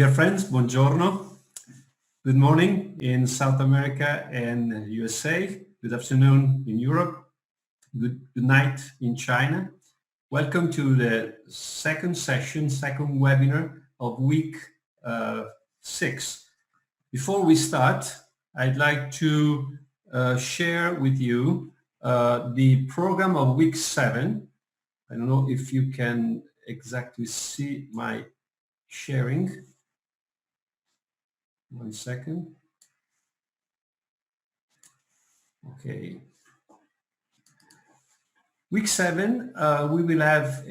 Dear friends, buongiorno. Good morning in South America and USA. Good afternoon in Europe. Good night in China. Welcome to the second session, second webinar of week 6. Before we start, I'd like to share with you the program of week 7. I don't know if you can exactly see my sharing. One second. Okay. Week 7, we will have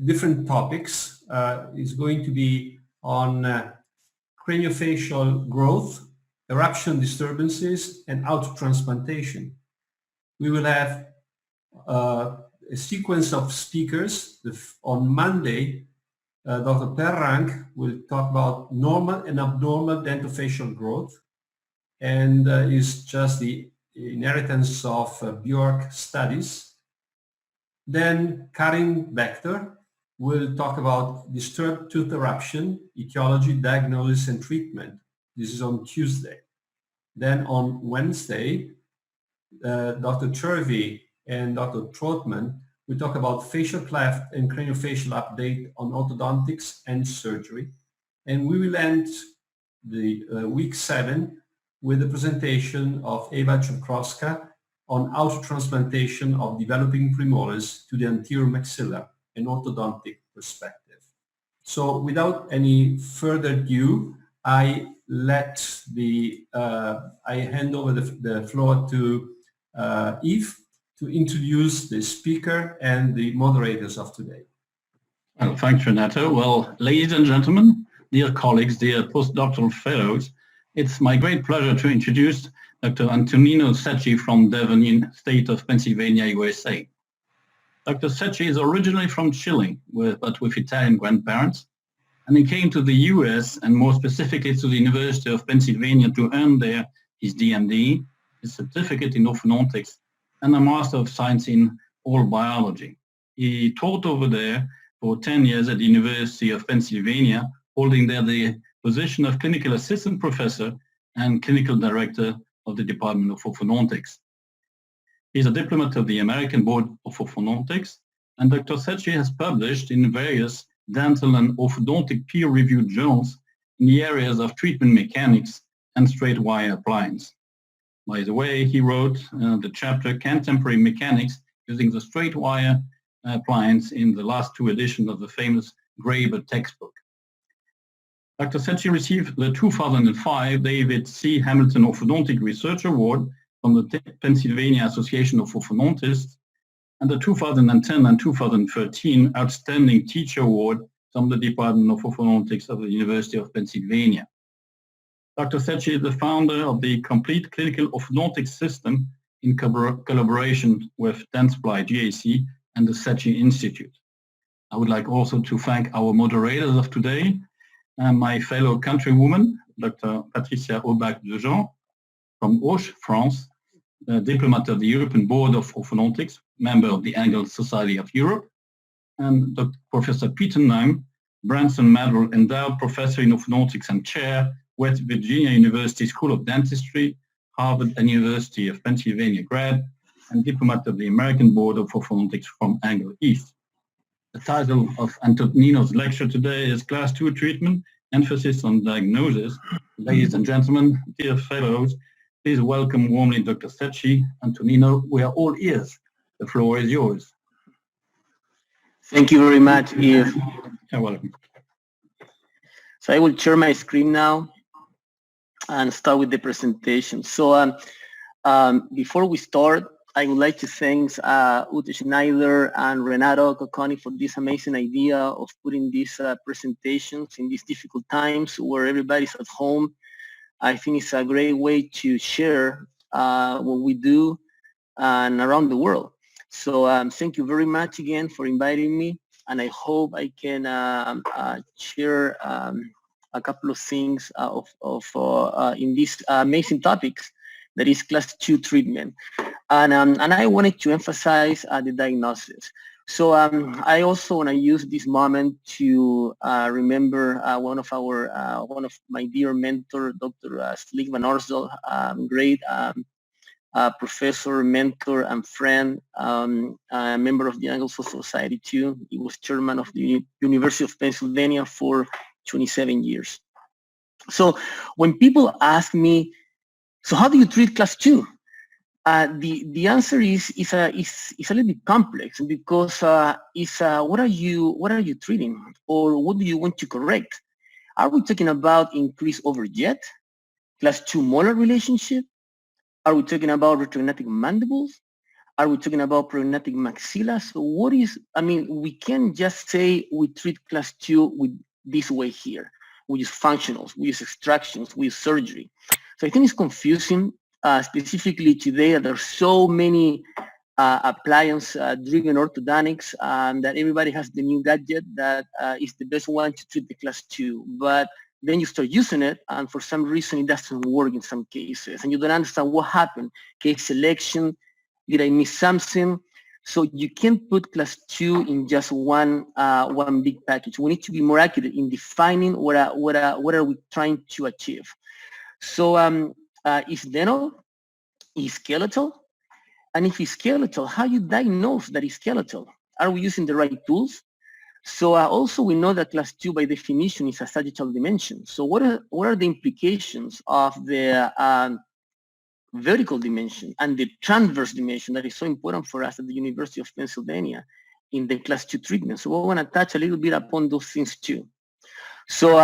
different topics. It's going to be on craniofacial growth, eruption disturbances, and autotransplantation. We will have a sequence of speakers. On Monday, Dr. Perrank will talk about normal and abnormal dentofacial growth, and is just the inheritance of Bjork studies. Then Karin Bechter will talk about disturbed tooth eruption, etiology, diagnosis, and treatment. This is on Tuesday. Then on Wednesday, Dr. Chervy and Dr. Trotman will talk about facial cleft and craniofacial update on orthodontics and surgery. And we will end the week 7 with a presentation of Eva Czukowska on autotransplantation of developing premolars to the anterior maxilla, an orthodontic perspective. So without any further ado, I hand over the floor to Yves to introduce the speaker and the moderators of today. Well, thanks, Renato. Well, ladies and gentlemen, dear colleagues, dear postdoctoral fellows, it's my great pleasure to introduce Dr. Antonino Secchi from Devon, state of Pennsylvania, USA. Dr. Secchi is originally from Chile, but with Italian grandparents, and he came to the US and more specifically to the University of Pennsylvania to earn there his DMD, his certificate in orthodontics, and a Master of Science in Oral Biology. He taught over there for 10 years at the University of Pennsylvania, holding there the position of Clinical Assistant Professor and Clinical Director of the Department of Orthodontics. He's a diplomat of the American Board of Orthodontics, and Dr. Secchi has published in various dental and orthodontic peer-reviewed journals in the areas of treatment mechanics and straight wire appliance. By the way, he wrote the chapter Contemporary Mechanics using the straight wire appliance in the last 2 editions of the famous Graeber textbook. Dr. Secchi received the 2005 David C. Hamilton Orthodontic Research Award from the Pennsylvania Association of Orthodontists and the 2010 and 2013 Outstanding Teacher Award from the Department of Orthodontics of the University of Pennsylvania. Dr. Secchi is the founder of the Complete Clinical Orthodontics System in collaboration with Dentsply GAC and the Secchi Institute. I would like also to thank our moderators of today, my fellow countrywoman, Dr. Patricia Aubach-Dejean from Auch, France, diplomat of the European Board of Orthodontics, member of the Angle Society of Europe, and Dr. Professor Peter Naim, Branson Medal Endowed Professor in Orthodontics and Chair, West Virginia University School of Dentistry, Harvard and University of Pennsylvania grad, and diplomat of the American Board of Orthodontics from Angle East. The title of Antonino's lecture today is Class 2 Treatment, Emphasis on Diagnosis. Ladies and gentlemen, dear fellows, please welcome warmly Dr. Secchi. Antonino, we are all ears. The floor is yours. Thank you very much, Yves. You're welcome. So I will share my screen now and start with the presentation. So before we start, I would like to thank Ute Schneider and Renato Cocconi for this amazing idea of putting these presentations in these difficult times where everybody's at home. I think it's a great way to share what we do and around the world. So thank you very much again for inviting me, and I hope I can share a couple of things in these amazing topics that is class 2 treatment. And I wanted to emphasize the diagnosis. So I also want to use this moment to remember one of my dear mentor, Dr. Slik van Orsdal, great professor, mentor, and friend, a member of the Anglo-Saxon Society too. He was chairman of the University of Pennsylvania for 27 years. So when people ask me, so how do you treat class 2? The answer is a little bit complex, because what are you treating, or what do you want to correct? Are we talking about increased overjet, class 2 molar relationship? Are we talking about retrognatic mandibles? Are we talking about prognatic maxilla? So we can't just say we treat class 2 with this way here. We use functionals, we use extractions, we use surgery. So I think it's confusing, specifically today. There are so many appliance-driven orthodontics that everybody has the new gadget that is the best one to treat the class 2. But then you start using it, and for some reason it doesn't work in some cases, and you don't understand what happened. Case selection, did I miss something? So you can't put class 2 in just one big package. We need to be more accurate in defining what are we trying to achieve. So is dental, is skeletal? And if it's skeletal, how you diagnose that it's skeletal? Are we using the right tools? So also we know that class 2 by definition is a sagittal dimension. So what are the implications of the vertical dimension and the transverse dimension that is so important for us at the University of Pennsylvania in the class 2 treatment? So we want to touch a little bit upon those things too. So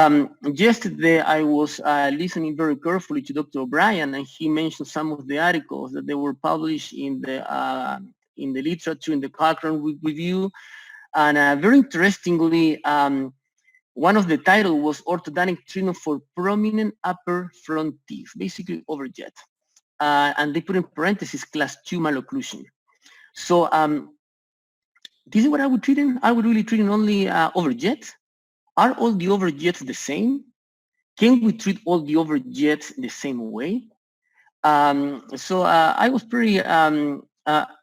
yesterday I was listening very carefully to Dr. O'Brien, and he mentioned some of the articles that they were published in the literature, in the Cochrane Review. And very interestingly, one of the titles was Orthodontic Treatment for Prominent Upper Front Teeth, basically overjet. And they put in parentheses class 2 malocclusion. So this is what I would treat in. I would really treat in only overjet. Are all the overjets the same? Can we treat all the overjets the same way? So I was pretty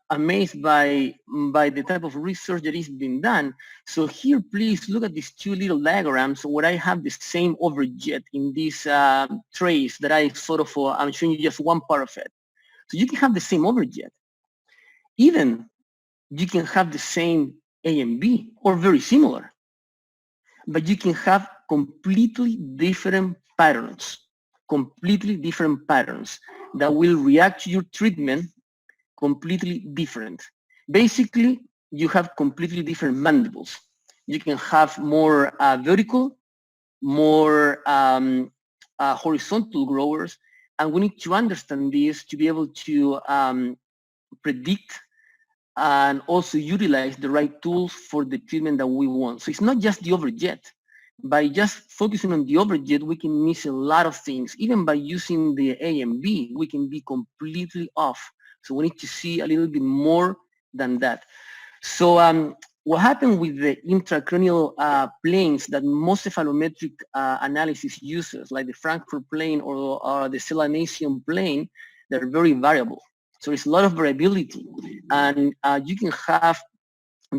amazed by the type of research that is being done. So here, please look at these two little diagrams where I have the same overjet in these trays that I I'm showing you just one part of it. So you can have the same overjet. Even you can have the same A and B or very similar, but you can have completely different patterns that will react to your treatment completely different. Basically, you have completely different mandibles. You can have more vertical, more horizontal growers, and we need to understand this to be able to predict and also utilize the right tools for the treatment that we want. So it's not just the overjet. By just focusing on the overjet, we can miss a lot of things. Even by using the A and B, we can be completely off. So we need to see a little bit more than that. So what happened with the intracranial planes that most cephalometric analysis uses, like the Frankfurt plane or the Selanesian plane, they're very variable. So there's a lot of variability, and you can have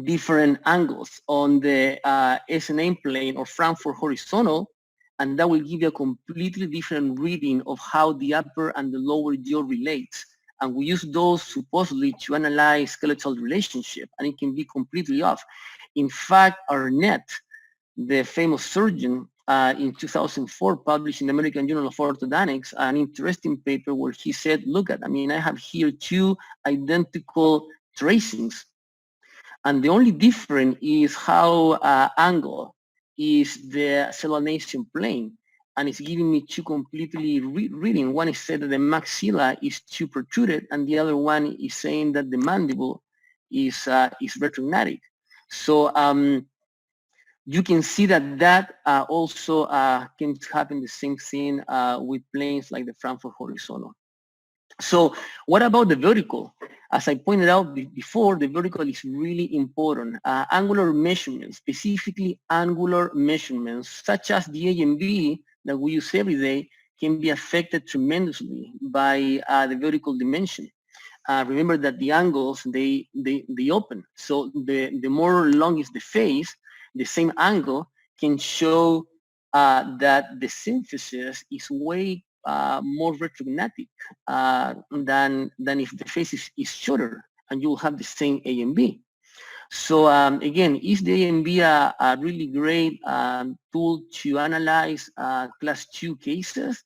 different angles on the SNA plane or Frankfurt horizontal, and that will give you a completely different reading of how the upper and the lower jaw relates. And we use those supposedly to analyze skeletal relationship, and it can be completely off. In fact, Arnett, the famous surgeon, in 2004 published in the American Journal of Orthodontics an interesting paper where he said, look at, I have here two identical tracings, and the only difference is how angle is the Selanesian plane, and it's giving me two completely reading. One is said that the maxilla is too protruded, and the other one is saying that the mandible is retrognatic. So you can see that also can happen the same thing with planes like the Frankfurt horizontal. So what about the vertical? As I pointed out before, the vertical is really important. Angular measurements, specifically angular measurements, such as the A and B that we use every day, can be affected tremendously by the vertical dimension. remember that the angles, they open. So the more long is the face, the same angle can show that the synthesis is way more retrognatic than if the face is shorter, and you will have the same A and B. So again, is the A and B a really great tool to analyze class 2 cases?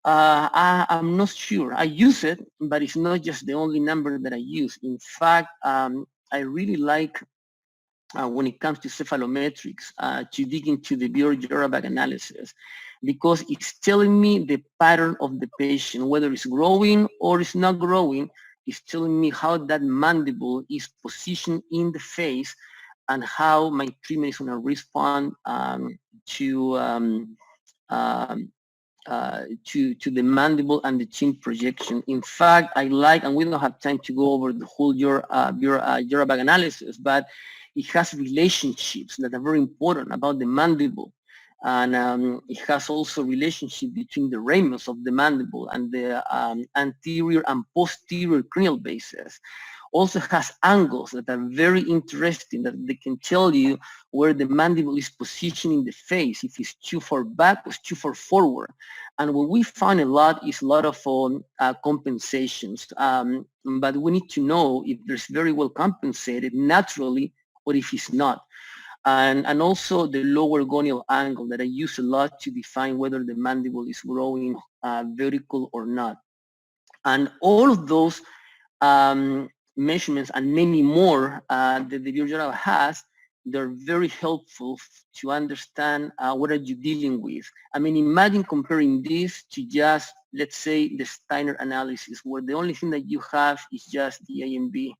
I'm not sure. I use it, but it's not just the only number that I use. In fact, I really like when it comes to cephalometrics to dig into the Bureau bag analysis, because it's telling me the pattern of the patient, whether it's growing or it's not growing. It's telling me how that mandible is positioned in the face and how my treatment is going to respond to the mandible and the chin projection. In fact, I like, and we don't have time to go over the whole Bureau bag analysis, but it has relationships that are very important about the mandible. And it has also relationship between the ramus of the mandible and the anterior and posterior cranial bases. Also has angles that are very interesting, that they can tell you where the mandible is positioned in the face, if it's too far back or too far forward. And what we find a lot is a lot of compensations. But we need to know if there's very well compensated naturally or if it's not. And also the lower gonial angle that I use a lot to define whether the mandible is growing vertical or not. And all of those measurements and many more that the Bureau has, they're very helpful to understand what are you dealing with. I mean, imagine comparing this to just, let's say, the Steiner analysis, where the only thing that you have is just the A and B.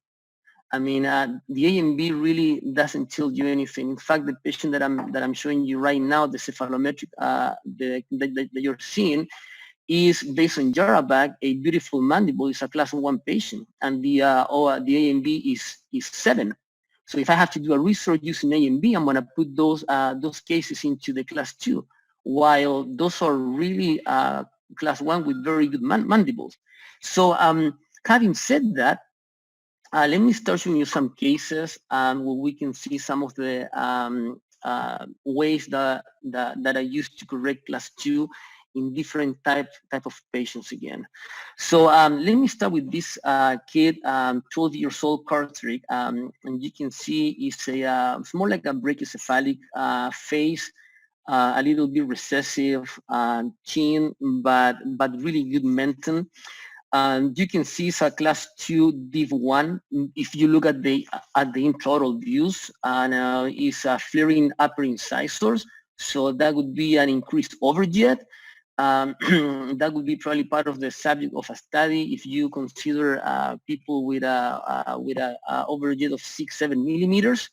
I mean, the A and B really doesn't tell you anything. In fact, the patient that I'm showing you right now, the cephalometric that you're seeing, is based on Jarabag, a beautiful mandible, is a class 1 patient, and the A and B is 7. So if I have to do a research using A and B, I'm going to put those cases into the class 2, while those are really class 1 with very good mandibles. So having said that, let me start showing you some cases where we can see some of the ways that I use to correct class 2 in different type of patients again. So let me start with this kid, 12 years old, Cartrick, and you can see it's more like a brachycephalic face, a little bit recessive chin, but really good menton. You can see it's a class 2 div 1 if you look at the intraoral views, and it's flaring upper incisors, so that would be an increased overjet. That would be probably part of the subject of a study if you consider people with a overjet of 6-7 millimeters.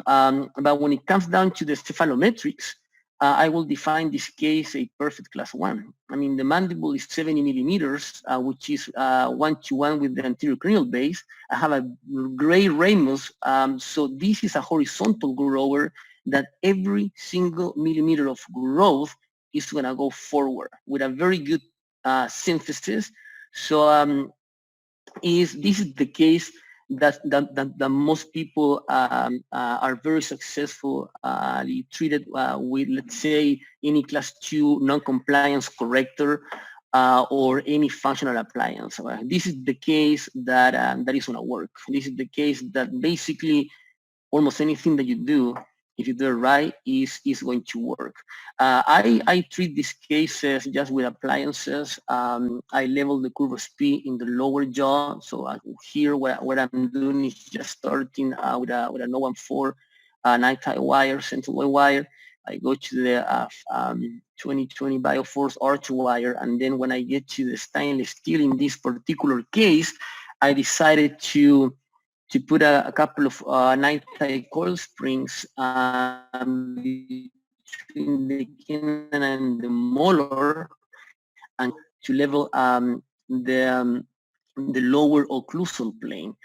But when it comes down to the cephalometrics, I will define this case a perfect class 1. I mean, the mandible is 70 millimeters, which is 1-to-1 with the anterior cranial base. I have a gray ramus, so this is a horizontal grower that every single millimeter of growth is going to go forward with a very good synthesis. So this is the case that most people are very successfully treated with, let's say, any class 2 non-compliance corrector or any functional appliance. This is the case that is going to work. This is the case that basically almost anything that you do, if you do it right, is going to work. I treat these cases just with appliances. I level the curve of P in the lower jaw. So here what I'm doing is just starting with a 014 night-tie wire, central wire. I go to the 2020 Bioforce arch wire, and then when I get to the stainless steel in this particular case, I decided to put a couple of night-tie coil springs between the canine and the molar, and to level the lower occlusal plane.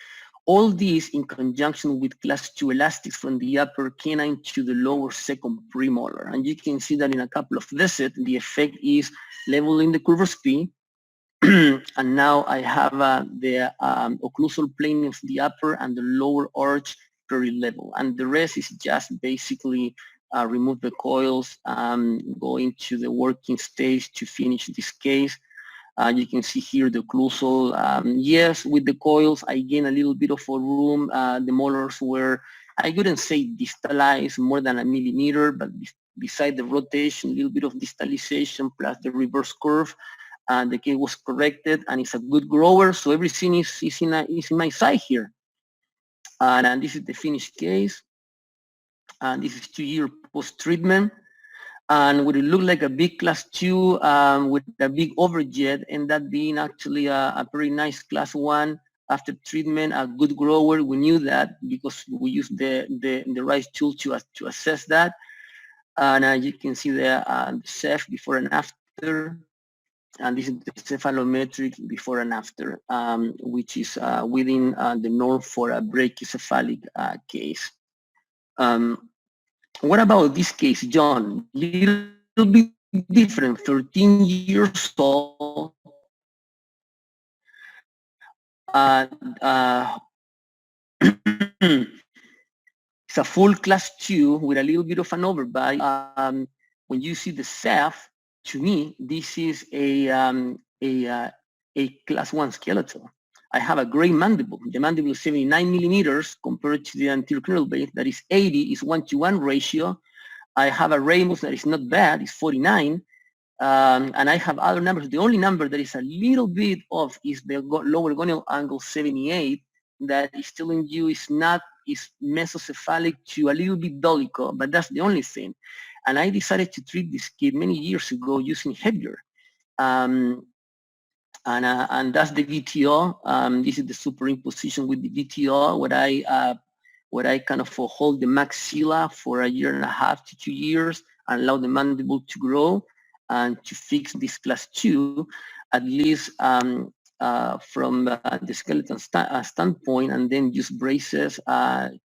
All these in conjunction with class 2 elastics from the upper canine to the lower second premolar. And you can see that in a couple of visits, the effect is leveling the curve of P, and now I have the occlusal plane of the upper and the lower arch very level, and the rest is just basically remove the coils, go into the working stage to finish this case. You can see here the occlusal. Yes, with the coils, I gain a little bit of a room. The molars were, I wouldn't say distalized more than a millimeter, but beside the rotation, a little bit of distalization plus the reverse curve. And the case was corrected, and it's a good grower. So everything is in my side here. And this is the finished case. And this is 2 years post-treatment. And would it look like a big class 2 with a big overjet, and that being actually a very nice class 1 after treatment, a good grower. We knew that because we used the right tool to assess that. And you can see the CEF before and after. And this is the cephalometric before and after, which is within the norm for a brachycephalic case. What about this case, John? Little bit different, 13 years old. It's a full class 2 with a little bit of an overbite. When you see the CEF, to me, this is a class 1 skeletal. I have a great mandible. The mandible is 79 millimeters compared to the anterior cranial base that is 80, is 1-to-1 ratio. I have a ramus that is not bad, it's 49. And I have other numbers. The only number that is a little bit off is the lower gonial angle 78, that is telling you is mesocephalic to a little bit dolicho, but that's the only thing. And I decided to treat this kid many years ago using headgear. And that's the VTO. This is the superimposition with the VTO, where I kind of hold the maxilla for 1.5 years to 2 years and allow the mandible to grow and to fix this class 2, at least from the skeleton standpoint, and then use braces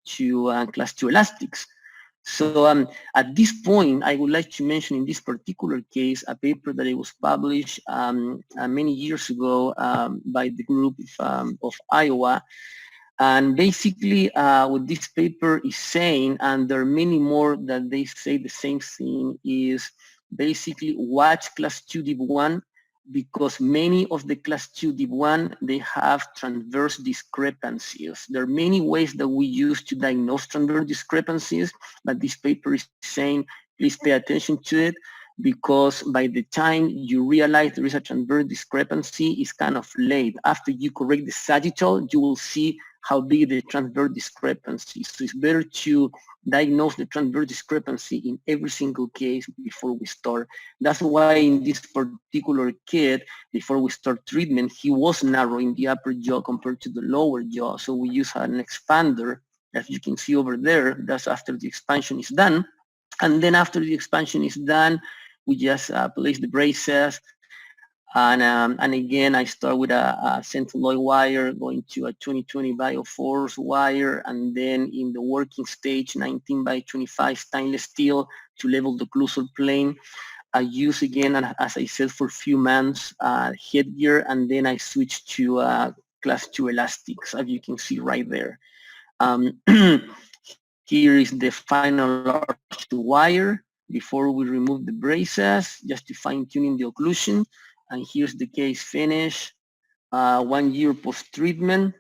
to class 2 elastics. So at this point, I would like to mention in this particular case a paper that it was published many years ago by the group of Iowa. And basically what this paper is saying, and there are many more that they say the same thing, is basically watch class 2 div 1, because many of the class 2 div 1, they have transverse discrepancies. There are many ways that we use to diagnose transverse discrepancies, but this paper is saying, please pay attention to it, because by the time you realize there is a transverse discrepancy, it's kind of late. After you correct the sagittal, you will see how big the transverse discrepancy. So it's better to diagnose the transverse discrepancy in every single case before we start. That's why in this particular kid, before we start treatment, he was narrow in the upper jaw compared to the lower jaw. So we use an expander, as you can see over there. That's after the expansion is done. And then after the expansion is done, we just place the braces. And again, I start with a centraloid wire going to a 2020 bioforce wire, and then in the working stage, 19 by 25 stainless steel to level the occlusal plane. I use again, as I said, for a few months, headgear, and then I switch to class 2 elastics, as you can see right there. Here is the final arch wire before we remove the braces, just to fine tuning the occlusion. And here's the case finish, 1 year post-treatment.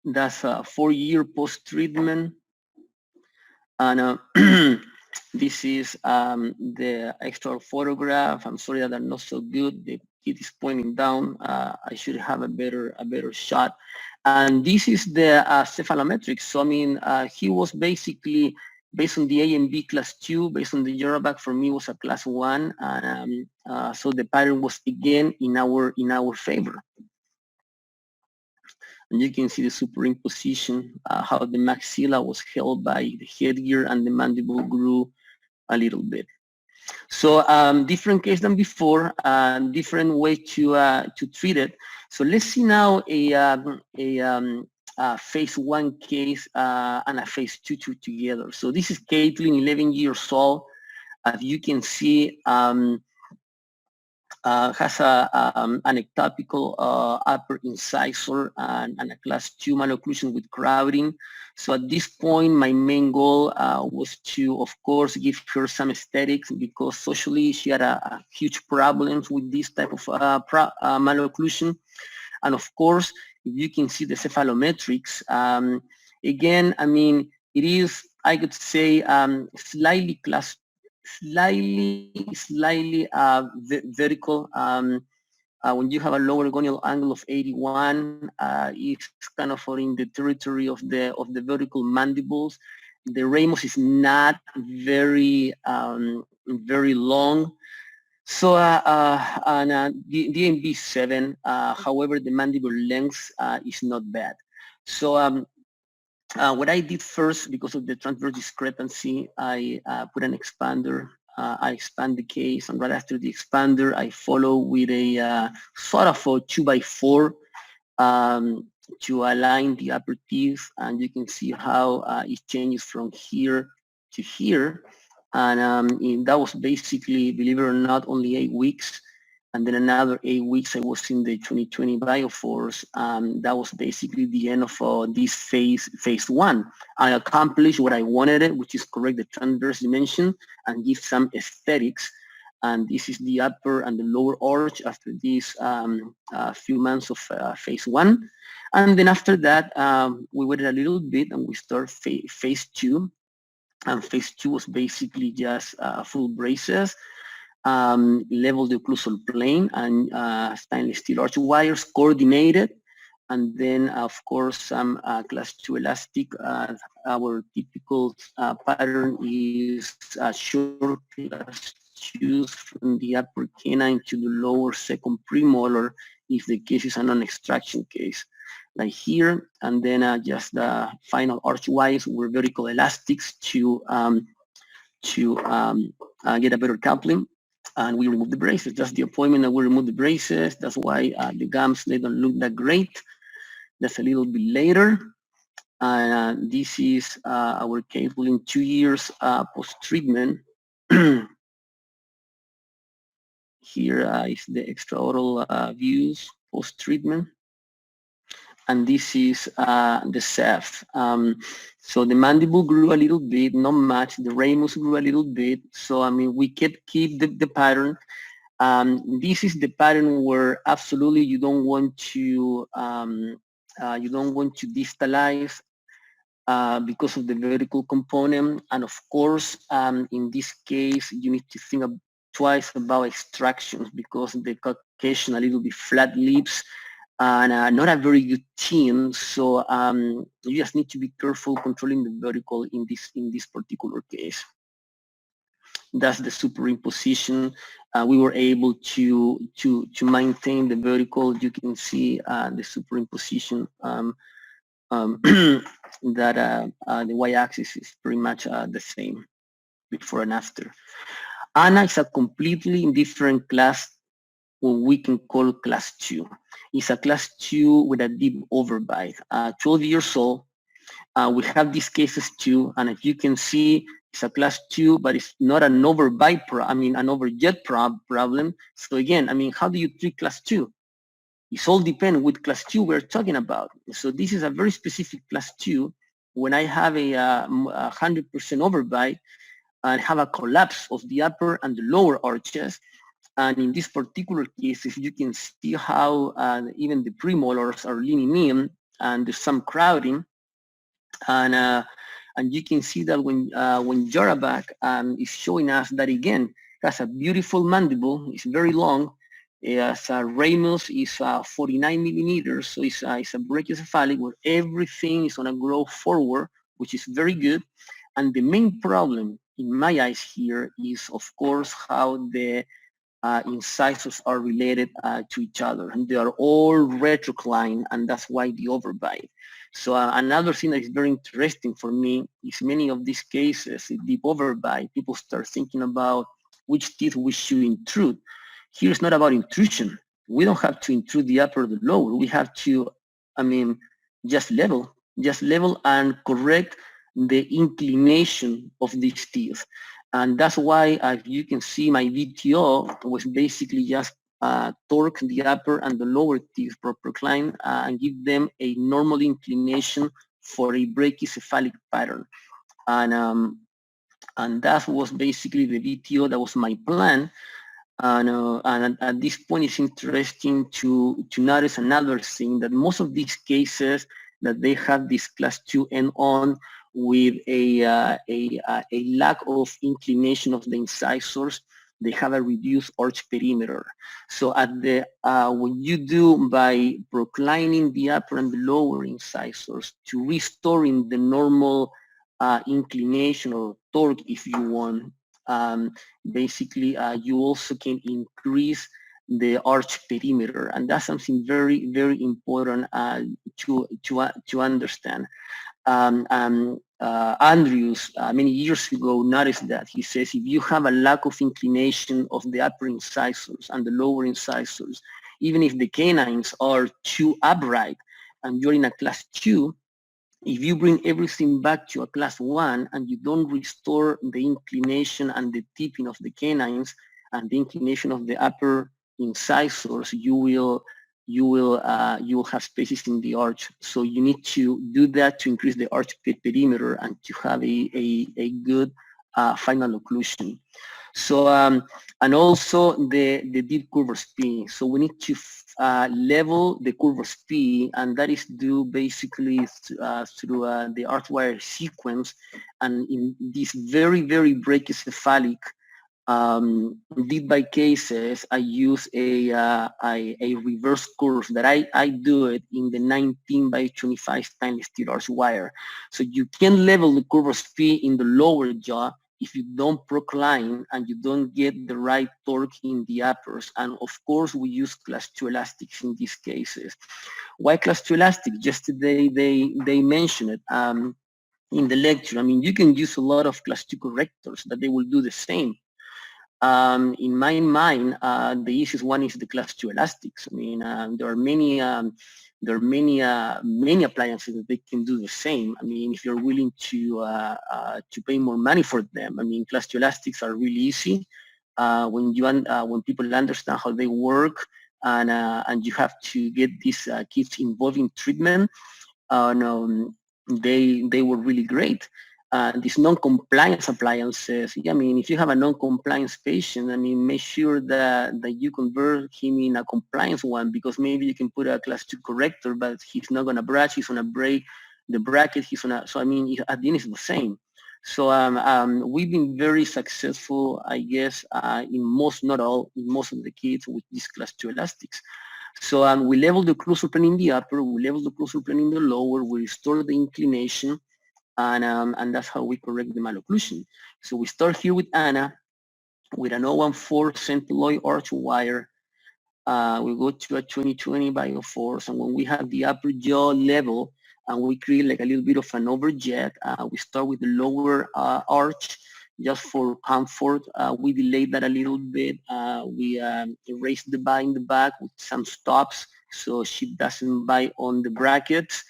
That's 4 year post-treatment. And this is the extra photograph. I'm sorry that they're not so good. The kid is pointing down. I should have a better shot. And this is the cephalometric. So I mean, he was basically, based on the A and B class 2, based on the Euroback, for me was a class 1, and so the pattern was again in our favor. And you can see the superimposition, how the maxilla was held by the headgear and the mandible grew a little bit. So different case than before, different way to treat it. So let's see now a phase 1 case and a phase 2 together. So this is Caitlin, 11 years old. As you can see, has an ectopical upper incisor and a class 2 malocclusion with crowding. So at this point, my main goal was to, of course, give her some aesthetics, because socially she had a huge problems with this type of malocclusion. And of course, if you can see the cephalometrics, again, I mean, it is, I could say, slightly vertical. When you have a lower gonial angle of 81, it's kind of in the territory of the vertical mandibles. The ramus is not very very long. So DMB7, however, the mandible length is not bad. So what I did first, because of the transverse discrepancy, I put an expander. I expand the case, and right after the expander, I follow with a sort of a 2x4 to align the upper teeth, and you can see how it changes from here to here. And that was basically, believe it or not, only 8 weeks. And then another 8 weeks I was in the 2020 Bioforce. That was basically the end of this phase 1. I accomplished what I wanted, which is correct the transverse dimension and give some aesthetics. And this is the upper and the lower arch after these few months of phase 1. And then after that, we waited a little bit and we start phase 2. And phase 2 was basically just full braces, level the occlusal plane, and stainless steel arch wires coordinated. And then, of course, some class 2 elastic. Our typical pattern is short class 2s from the upper canine to the lower second premolar if the case is a non-extraction case, like here. And then just the final arch wires were vertical elastics to get a better coupling. And we remove the braces. That's the appointment that we remove the braces. That's why the gums, they don't look that great. That's a little bit later. This is our case within 2 years post-treatment. Here is the extraoral views post-treatment. And this is the ceph. So the mandible grew a little bit, not much. The ramus grew a little bit. So I mean, we keep the pattern. This is the pattern where absolutely you don't want to distalize because of the vertical component. And of course, in this case, you need to think twice about extractions because the Caucasian a little bit flat lips. And not a very good team, so you just need to be careful controlling the vertical in this particular case. That's the superimposition. We were able to maintain the vertical. You can see the superimposition that the y-axis is pretty much the same before and after. Anna is a completely different class, what we can call class 2. It's a class 2 with a deep overbite. 12 years old. We have these cases too, and if you can see, it's a class 2, but it's not an overbite, an overjet problem. So again, I mean, how do you treat class 2? It's all depends which class 2 we're talking about. So this is a very specific class 2. When I have a 100% overbite and have a collapse of the upper and the lower arches, and in this particular case, if you can see how even the premolars are leaning in and there's some crowding, and you can see that when Jarabak is showing us that again, has a beautiful mandible, it's very long, as ramus is 49 millimeters, so it's a brachiocephalic where everything is gonna grow forward, which is very good. And the main problem in my eyes here is, of course, how the incisors are related to each other, and they are all retroclined, and that's why the overbite. So another thing that is very interesting for me is many of these cases, deep overbite, people start thinking about which teeth we should intrude. Here it's not about intrusion. We don't have to intrude the upper or the lower. We have to, just level and correct the inclination of these teeth. And that's why, as you can see, my VTO was basically just torque the upper and the lower teeth procline and give them a normal inclination for a brachycephalic pattern. And that was basically the VTO. That was my plan. And at this point, it's interesting to notice another thing, that most of these cases that they have this class 2 end on with a lack of inclination of the incisors, they have a reduced arch perimeter. So at the what you do by proclining the upper and the lower incisors to restoring the normal inclination or torque, if you want, basically you also can increase the arch perimeter, and that's something very, very important to understand. Andrews many years ago noticed that. He says if you have a lack of inclination of the upper incisors and the lower incisors, even if the canines are too upright and you're in a class 2, if you bring everything back to a class 1 and you don't restore the inclination and the tipping of the canines and the inclination of the upper incisors, you will have spaces in the arch. So you need to do that to increase the arch perimeter and to have a good final occlusion. So and also the deep curvus P. So we need to level the curvus P, and that is due basically through the archwire sequence. And in these very, very brachycephalic deep by cases, I use a reverse curve that I do it in the 19 by 25 stainless steel arch wire. So you can level the curvus P in the lower jaw if you don't procline and you don't get the right torque in the uppers. And of course, we use class 2 elastics in these cases. Why class 2 elastic? Just today they mentioned it in the lecture. I mean, you can use a lot of class 2 correctors that they will do the same. In my mind, the easiest one is the class 2 elastics. I mean, there are many appliances that they can do the same. I mean, if you're willing to pay more money for them, I mean, class 2 elastics are really easy when people understand how they work, and you have to get these kids involved in treatment. They were really great. These non-compliance appliances, I mean, if you have a non-compliance patient, I mean, make sure that you convert him in a compliance one, because maybe you can put a class 2 corrector, but he's not going to brush, he's going to break the bracket, so I mean, at the end it's the same. So we've been very successful, I guess, in most, not all, in most of the kids with these class 2 elastics. So we level the occlusal plane in the upper, we level the occlusal plane in the lower, we restore the inclination, and that's how we correct the malocclusion. So we start here with Anna with an 014 centilloid arch wire. We go to a 2020 by 04, and when we have the upper jaw level and we create like a little bit of an overjet, we start with the lower arch just for comfort. We delay that a little bit. We erase the bar in the back with some stops so she doesn't bite on the brackets.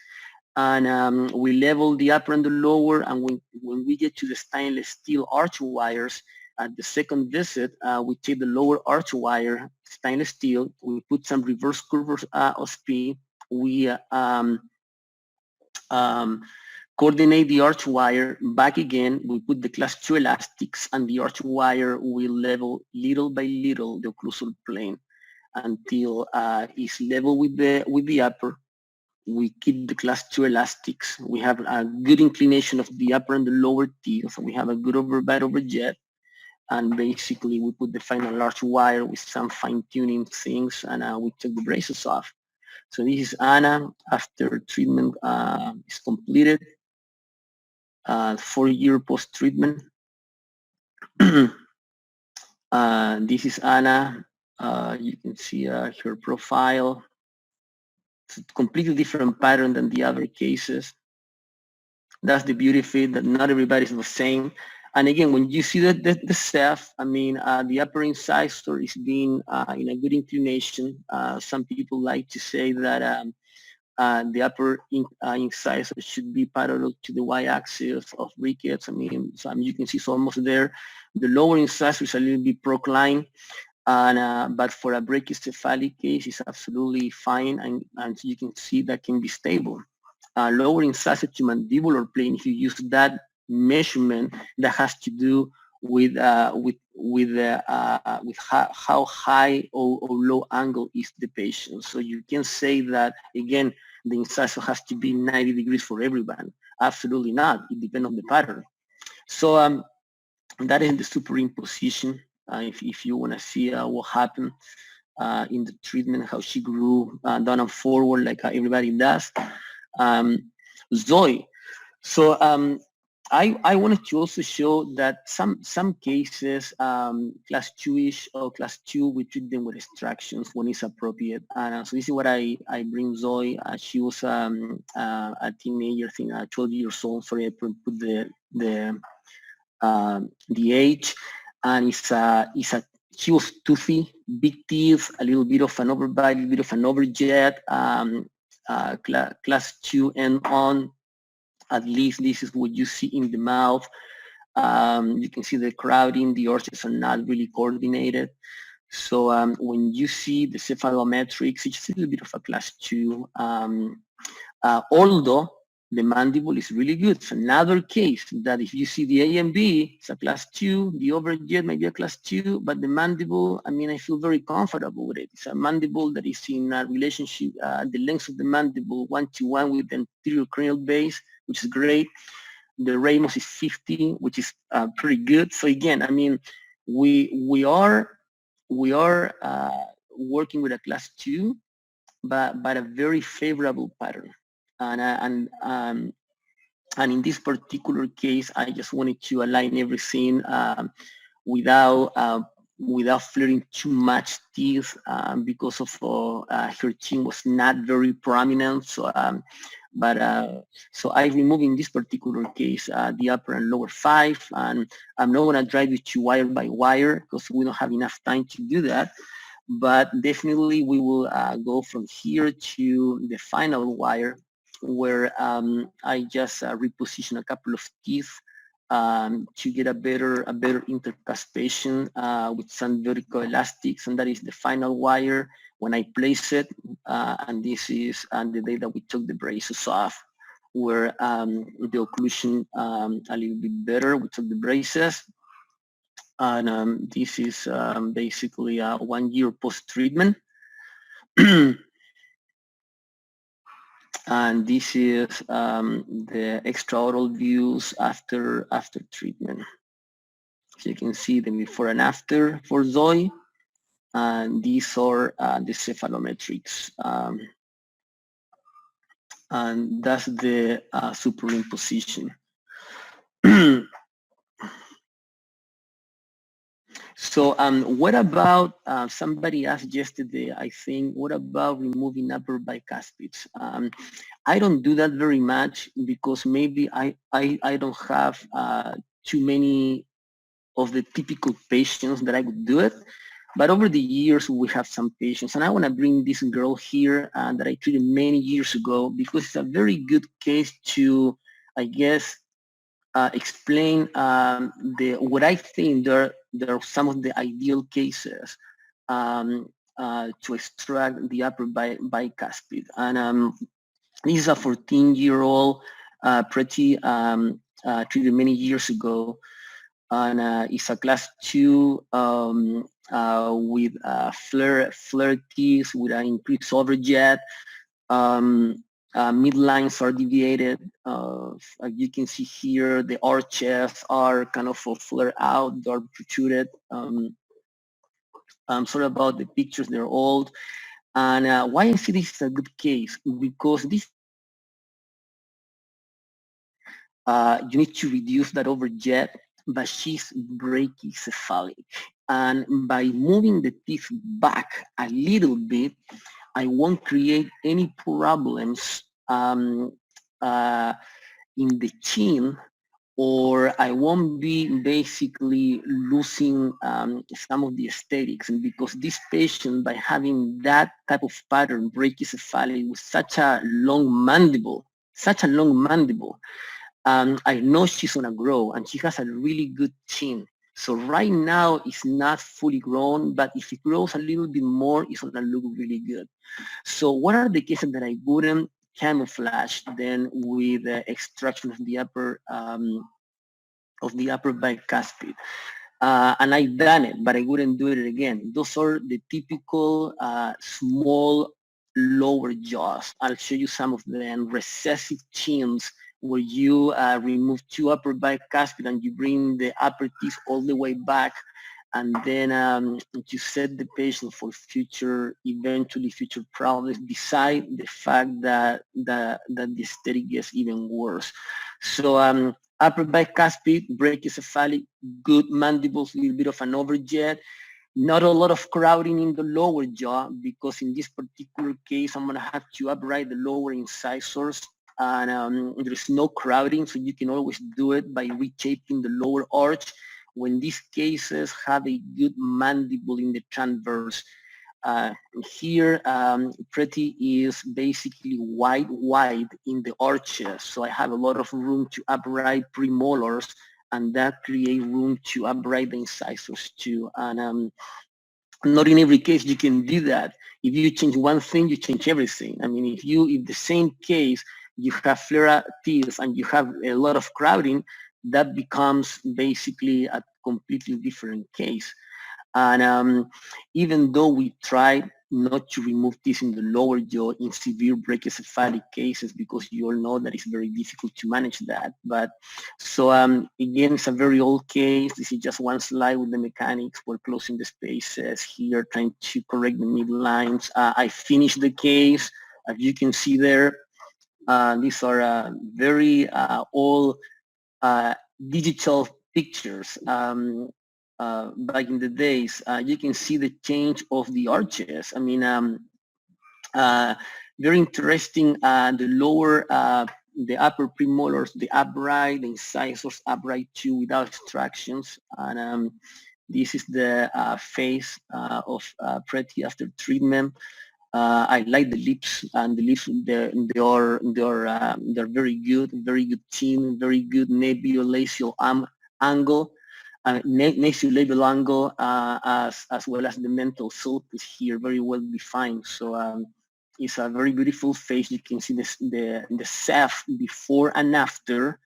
And we level the upper and the lower, and when we get to the stainless steel arch wires, at the second visit, we take the lower arch wire, stainless steel, we put some reverse curves of P, we coordinate the arch wire back again, we put the class 2 elastics, and the arch wire will level little by little the occlusal plane until it's level with the upper. We keep the class 2 elastics. We have a good inclination of the upper and the lower teeth. So we have a good overbite overjet. And basically we put the final arch wire with some fine tuning things, and we took the braces off. So this is Anna after treatment is completed, 4-year post-treatment. This is Anna. You can see her profile. It's a completely different pattern than the other cases. That's the beauty of it, that not everybody is the same. And again, when you see the Ceph, I mean, the upper incisor is being in a good inclination. Some people like to say that the upper incisor should be parallel to the y-axis of rickets. I mean, you can see it's almost there. The lower incisor is a little bit proclined. And but for a brachycephalic case, it's absolutely fine, and you can see that can be stable. Lower incisor to mandibular plane, if you use that measurement, that has to do with how high or low angle is the patient. So you can say that again, the incisor has to be 90 degrees for everyone. Absolutely not. It depends on the pattern. So that is the superimposition. If you want to see what happened in the treatment, how she grew down and forward like everybody does. Zoe. So I wanted to also show that some cases, class 2-ish or class 2, we treat them with extractions when it's appropriate. And so this is what I bring Zoe. She was a teenager, I think 12 years old. Sorry, I put the age. And she was toothy, big teeth, a little bit of an overbite, a little bit of an overjet, class 2 and on. At least this is what you see in the mouth. You can see the crowding, the arches are not really coordinated. So when you see the cephalometrics, it's a little bit of a class 2. Although the mandible is really good. It's another case that if you see the A and B, it's a class 2, the overjet might be a class 2, but the mandible, I mean, I feel very comfortable with it. It's a mandible that is in a relationship, the length of the mandible 1-to-1 with the anterior cranial base, which is great. The Ramos is 50, which is pretty good. So again, I mean, we are working with a class 2, but a very favorable pattern. And in this particular case, I just wanted to align everything without flaring too much teeth because of her chin was not very prominent. So, so I removed in this particular case the upper and lower 5, and I'm not going to drive you to wire by wire because we don't have enough time to do that. But definitely we will go from here to the final wire, where I just reposition a couple of teeth to get a better intercuspation with some vertical elastics, and that is the final wire when I place it. And this is the day that we took the braces off, where the occlusion a little bit better. We took the braces, and this is basically 1 year post-treatment. And this is the extraoral views after treatment. So you can see the before and after for Zoe, and these are the cephalometrics, and that's the superimposition. So what about, somebody asked yesterday, I think, what about removing upper bicuspids? I don't do that very much because maybe I don't have too many of the typical patients that I would do it. But over the years, we have some patients, and I want to bring this girl here that I treated many years ago because it's a very good case to, I guess, explain what I think there are some of the ideal cases to extract the upper bicuspid. And this is a 14-year-old, pretty treated many years ago, and it's a class 2 with flare teeth with an increased overjet. Midlines are deviated. You can see here, the arches are kind of flare out, they're protruded. Sorry about the pictures, they're old. And why I say this is a good case, because this you need to reduce that overjet, but she's brachycephalic. And by moving the teeth back a little bit, I won't create any problems in the chin, or I won't be basically losing some of the aesthetics. And because this patient, by having that type of pattern, brachycephalic, with such a long mandible, I know she's gonna grow, and she has a really good chin. So right now it's not fully grown, but if it grows a little bit more, it's gonna look really good. So what are the cases that I wouldn't camouflage then with the extraction of the upper bicuspid? And I've done it, but I wouldn't do it again. Those are the typical small lower jaws. I'll show you some of them. Recessive chins, where you remove two upper bicuspid and you bring the upper teeth all the way back, and then you set the patient for eventually future problems, beside the fact that the aesthetic gets even worse. So upper bicuspid, brachiocephalic, good mandibles, a little bit of an overjet, not a lot of crowding in the lower jaw, because in this particular case, I'm gonna have to upright the lower incisors, and there's no crowding, so you can always do it by reshaping the lower arch. When these cases have a good mandible in the transverse. Here, Pretty is basically wide in the arches, so I have a lot of room to upright premolars, and that creates room to upright the incisors too. And not in every case you can do that. If you change one thing, you change everything. I mean, if the same case you have flare teeth and you have a lot of crowding, that becomes basically a completely different case. And even though we tried not to remove this in the lower jaw in severe brachiocephalic cases, because you all know that it's very difficult to manage that. But so again, it's a very old case. This is just one slide with the mechanics. We're closing the spaces here, trying to correct the midlines. I finished the case. As you can see there, these are very old digital pictures. Back in the days, you can see the change of the arches. I mean, very interesting. The lower, the upper premolars, the upright, the incisors upright too, without extractions. And this is the face of Pretty after treatment. I like the lips, and the lips they're very good chin, very good naviolabial angle. Nasolabial angle, as well as the mental sulcus here, very well defined. So it's a very beautiful face. You can see the Ceph before and after,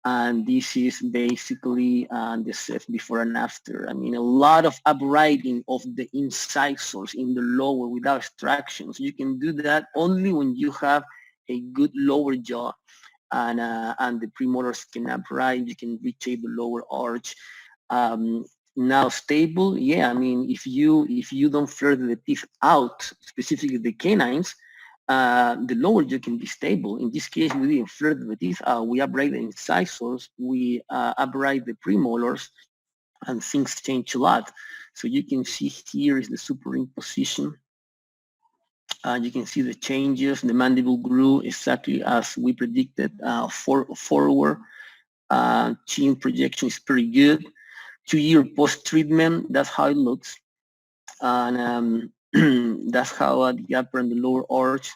and this is basically the Ceph before and after. I mean, a lot of uprighting of the incisors in the lower without extractions. You can do that only when you have a good lower jaw, and the premolars can upright. You can reshape the lower arch. Now stable, yeah. I mean, if you don't flare the teeth out, specifically the canines, the lower jaw can be stable. In this case, we didn't flare the teeth out. We upright the incisors, we upright the premolars, and things change a lot. So you can see here is the superimposition. You can see the changes. The mandible grew exactly as we predicted. Forward, chin projection is pretty good. 2-year post-treatment, that's how it looks. And that's how the upper and the lower arch,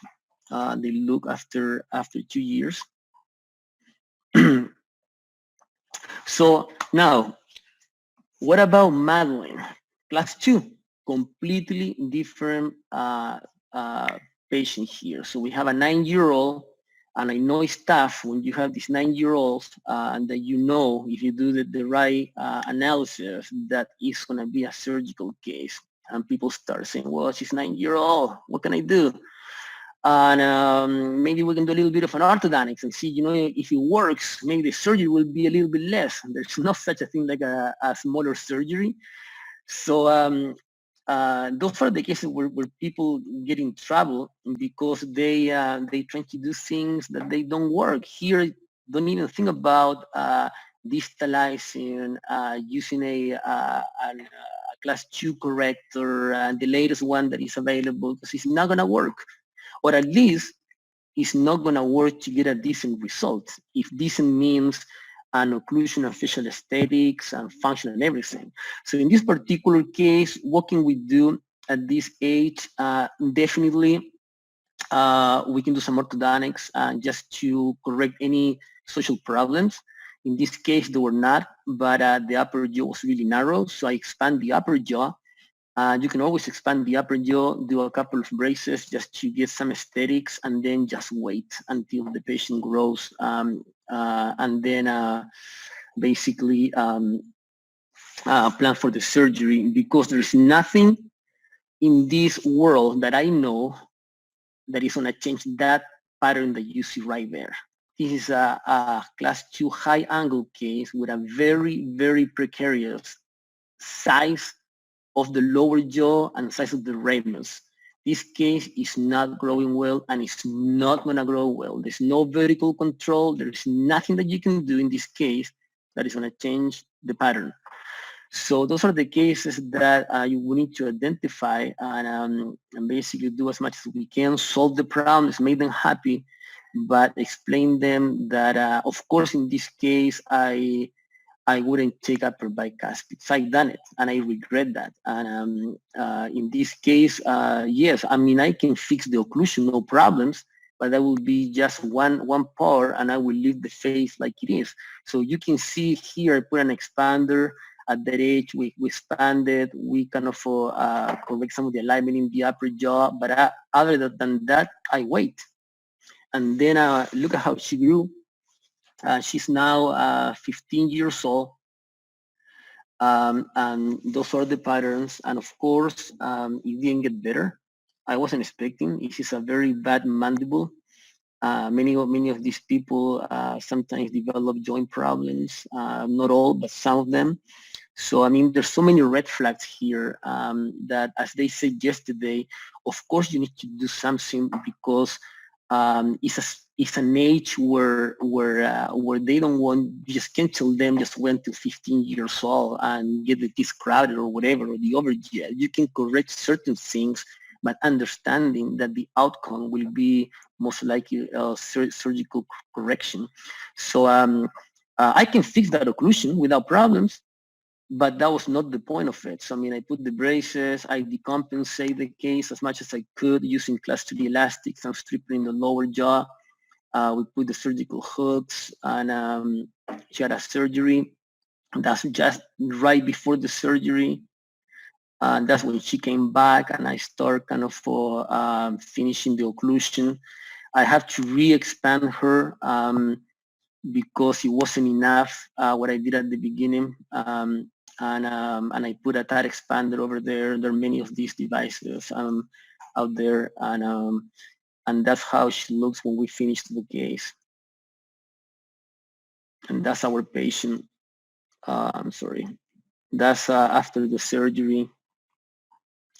they look after 2 years. So now, what about Madeline? Class 2, completely different patient here. So we have a 9-year-old, and I know it's tough when you have these 9-year-olds, and that you know, if you do the right analysis, that is going to be a surgical case. And people start saying, well, she's 9-year-old, what can I do? And maybe we can do a little bit of an orthodontics and see, if it works, maybe the surgery will be a little bit less. There's not such a thing like a smaller surgery. So those are the cases where people get in trouble because they try to do things that they don't work. Here, don't even think about distalizing, using a class 2 corrector, the latest one that is available, because it's not going to work. Or at least it's not going to work to get a decent result. If decent means an occlusion of facial aesthetics and function and everything. So in this particular case, what can we do at this age? Definitely, we can do some orthodontics just to correct any social problems. In this case, they were not, but the upper jaw was really narrow, so I expand the upper jaw. You can always expand the upper jaw, do a couple of braces just to get some aesthetics, and then just wait until the patient grows, and then basically plan for the surgery, because there's nothing in this world that I know that is going to change that pattern that you see right there. This is a class 2 high angle case with a very, very precarious size of the lower jaw and size of the ramus. This case is not growing well, and it's not going to grow well. There's no vertical control. There's nothing that you can do in this case that is going to change the pattern. So those are the cases that you will need to identify and basically do as much as we can, solve the problems, make them happy, but explain them that, of course, in this case, I wouldn't take upper bicuspids. I've done it, and I regret that. And in this case, yes, I mean, I can fix the occlusion, no problems, but that will be just one part, and I will leave the face like it is. So you can see here, I put an expander. At that age, we expanded, we kind of correct some of the alignment in the upper jaw, but other than that, I wait. And then look at how she grew. She's now 15 years old, and those are the patterns. And of course, it didn't get better. I wasn't expecting. This is a very bad mandible. Many of these people sometimes develop joint problems. Not all, but some of them. So, I mean, there's so many red flags here that, as they said yesterday, of course you need to do something, because it's an age where they don't want, you just can't tell them just wait till 15 years old and get the teeth crowded or whatever, or the overjet. You can correct certain things, but understanding that the outcome will be most likely surgical correction. So I can fix that occlusion without problems, but that was not the point of it. So, I mean, I put the braces, I decompensate the case as much as I could using class 3 elastics and stripping the lower jaw. We put the surgical hooks, and she had a surgery. That's just right before the surgery. And that's when she came back, and I start kind of finishing the occlusion. I have to re-expand her because it wasn't enough what I did at the beginning. And I put a tight expander over there. There are many of these devices out there, and that's how she looks when we finish the case. And that's our patient. I'm sorry. That's after the surgery.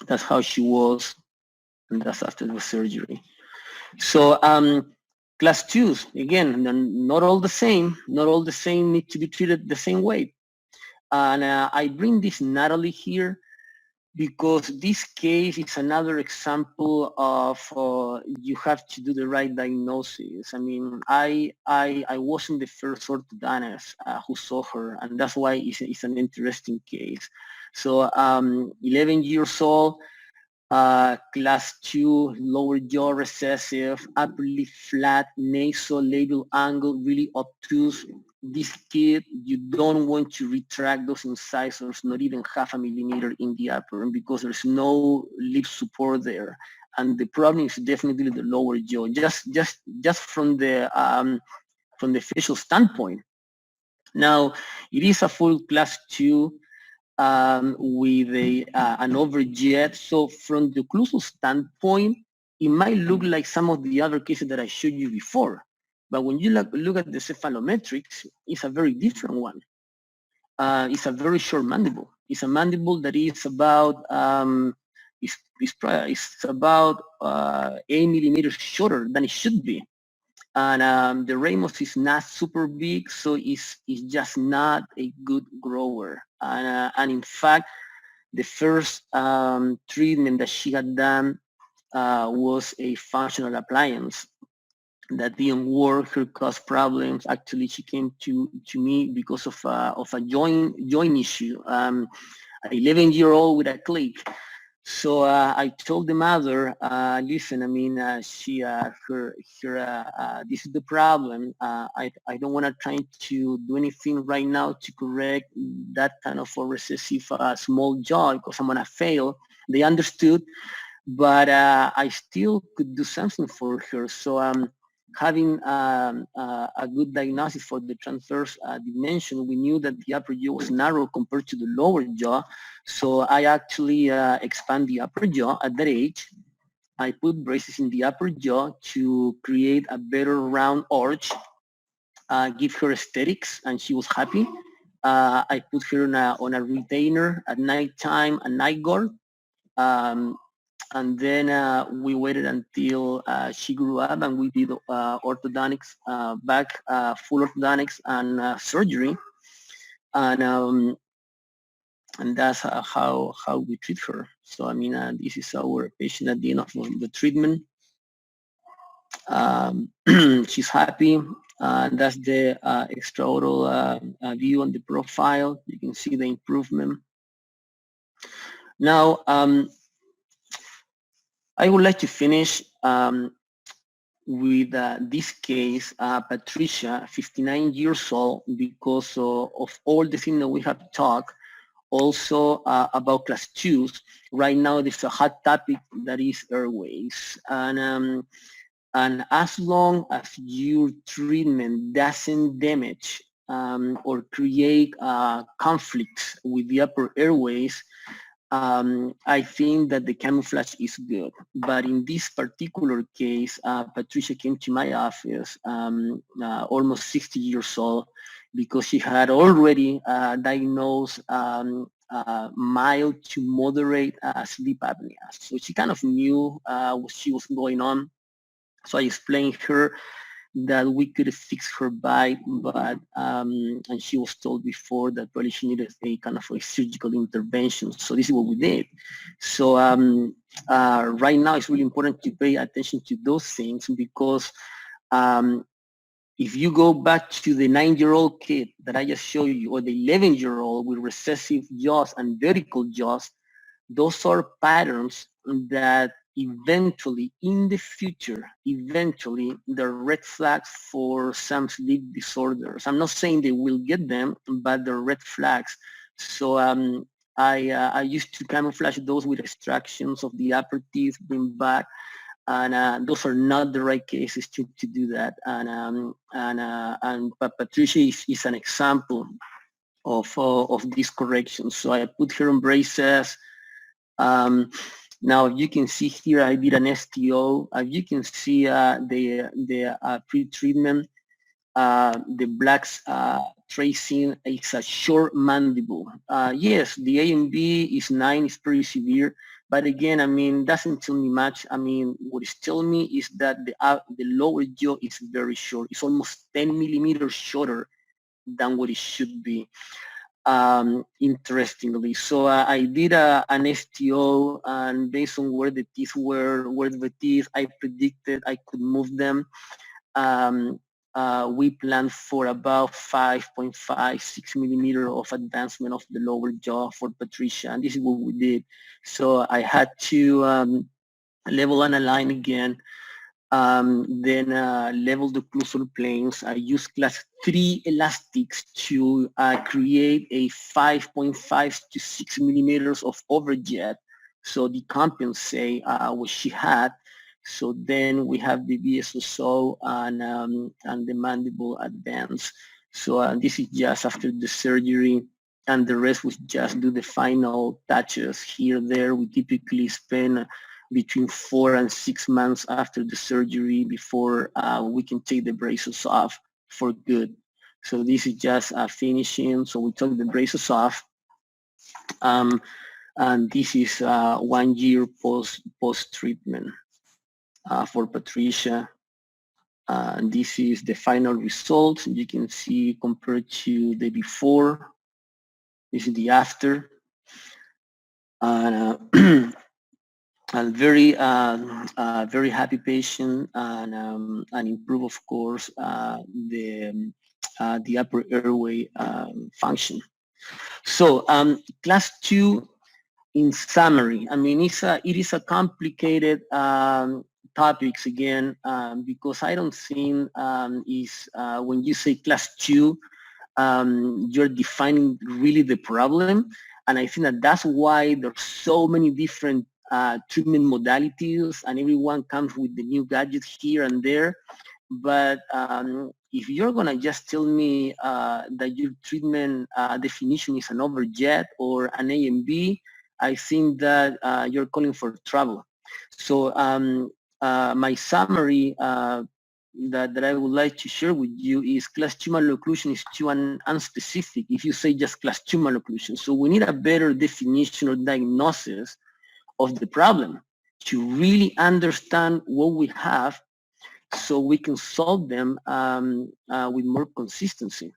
That's how she was, and that's after the surgery. So class 2s, again, they're not all the same. Not all the same need to be treated the same way. And I bring this Natalie here because this case is another example of you have to do the right diagnosis. I mean, I wasn't the first orthodontist who saw her, and that's why it's an interesting case. So 11 years old, class 2, lower jaw recessive, upper lip flat, nasolabial angle, really obtuse. This kid, you don't want to retract those incisors, not even 0.5 millimeter in the upper, because there's no lip support there. And the problem is definitely the lower jaw, just from the facial standpoint. Now, it is a full class 2 with an overjet. So from the occlusal standpoint, it might look like some of the other cases that I showed you before. But when you look at the cephalometrics, it's a very different one. It's a very short mandible. It's a mandible that is about it's about 8 millimeters shorter than it should be. And the ramus is not super big, so it's just not a good grower. And in fact, the first treatment that she had done was a functional appliance that didn't work. Her caused problems. Actually, she came to me because of a joint issue. 11-year-old with a click. So I told the mother, listen, I mean, this is the problem. I don't want to try to do anything right now to correct that kind of a recessive small jaw because I'm going to fail. They understood, but I still could do something for her. So having a good diagnosis for the transverse dimension, we knew that the upper jaw was narrow compared to the lower jaw. So I actually expand the upper jaw at that age. I put braces in the upper jaw to create a better round arch, give her aesthetics, and she was happy. I put her on a retainer at nighttime, a night guard. And then we waited until she grew up, and we did orthodontics, full orthodontics and surgery, and that's how we treat her. So I mean, this is our patient at the end of the treatment. She's happy. That's the extraoral view on the profile. You can see the improvement. Now, I would like to finish with this case, Patricia, 59 years old, because of all the things that we have talked, also about class 2s. Right now, there's a hot topic that is airways. And as long as your treatment doesn't damage or create conflicts with the upper airways, I think that the camouflage is good. But in this particular case, Patricia came to my office almost 60 years old because she had already diagnosed mild to moderate sleep apnea. So she kind of knew what she was going on. So I explained her that we could fix her bite, but and she was told before that probably she needed a kind of a surgical intervention. So this is what we did. So right now it's really important to pay attention to those things because if you go back to the 9-year-old kid that I just showed you, or the 11-year-old with recessive jaws and vertical jaws, those are patterns that eventually in the future, the red flags for some sleep disorders. I'm not saying they will get them, but they're red flags. So I used to camouflage those with extractions of the upper teeth, bring back, and those are not the right cases to do that. But Patricia is an example of this correction. So I put her on braces. Now you can see here I did an STO. You can see the pre-treatment. The blacks tracing is a short mandible. Yes, the A and B is 9, is pretty severe. But again, I mean, doesn't tell me much. I mean, what it's telling me is that the lower jaw is very short. It's almost 10 millimeters shorter than what it should be. Interestingly, so I did an STO, and based on where the teeth were, I predicted I could move them. We planned for about 5.5, 6 millimeter of advancement of the lower jaw for Patricia, and this is what we did. So I had to level and align again, then level the occlusal planes. I used class 3 elastics to create a 5.5 to 6 millimeters of overjet, so decompensate what she had. So then we have the VSSO and the mandible advance. So this is just after the surgery, and the rest was just do the final touches here, there. We typically spend between 4 and 6 months after the surgery before we can take the braces off for good. So this is just finishing. So we took the braces off. And this is 1 year post-treatment. For Patricia. This is the final result. You can see compared to the before. This is the after. And very happy patient, and improve, of course, the upper airway function. So class 2 in summary, I mean, it is a complicated topics again, because I don't think when you say class 2, you're defining really the problem. And I think that that's why there's so many different treatment modalities, and everyone comes with the new gadgets here and there. But if you're gonna just tell me that your treatment definition is an overjet or an A and B, I think that you're calling for trouble. So my summary that I would like to share with you is class 2 malocclusion is too unspecific if you say just class 2 malocclusion. So we need a better definition or diagnosis of the problem to really understand what we have, so we can solve them with more consistency.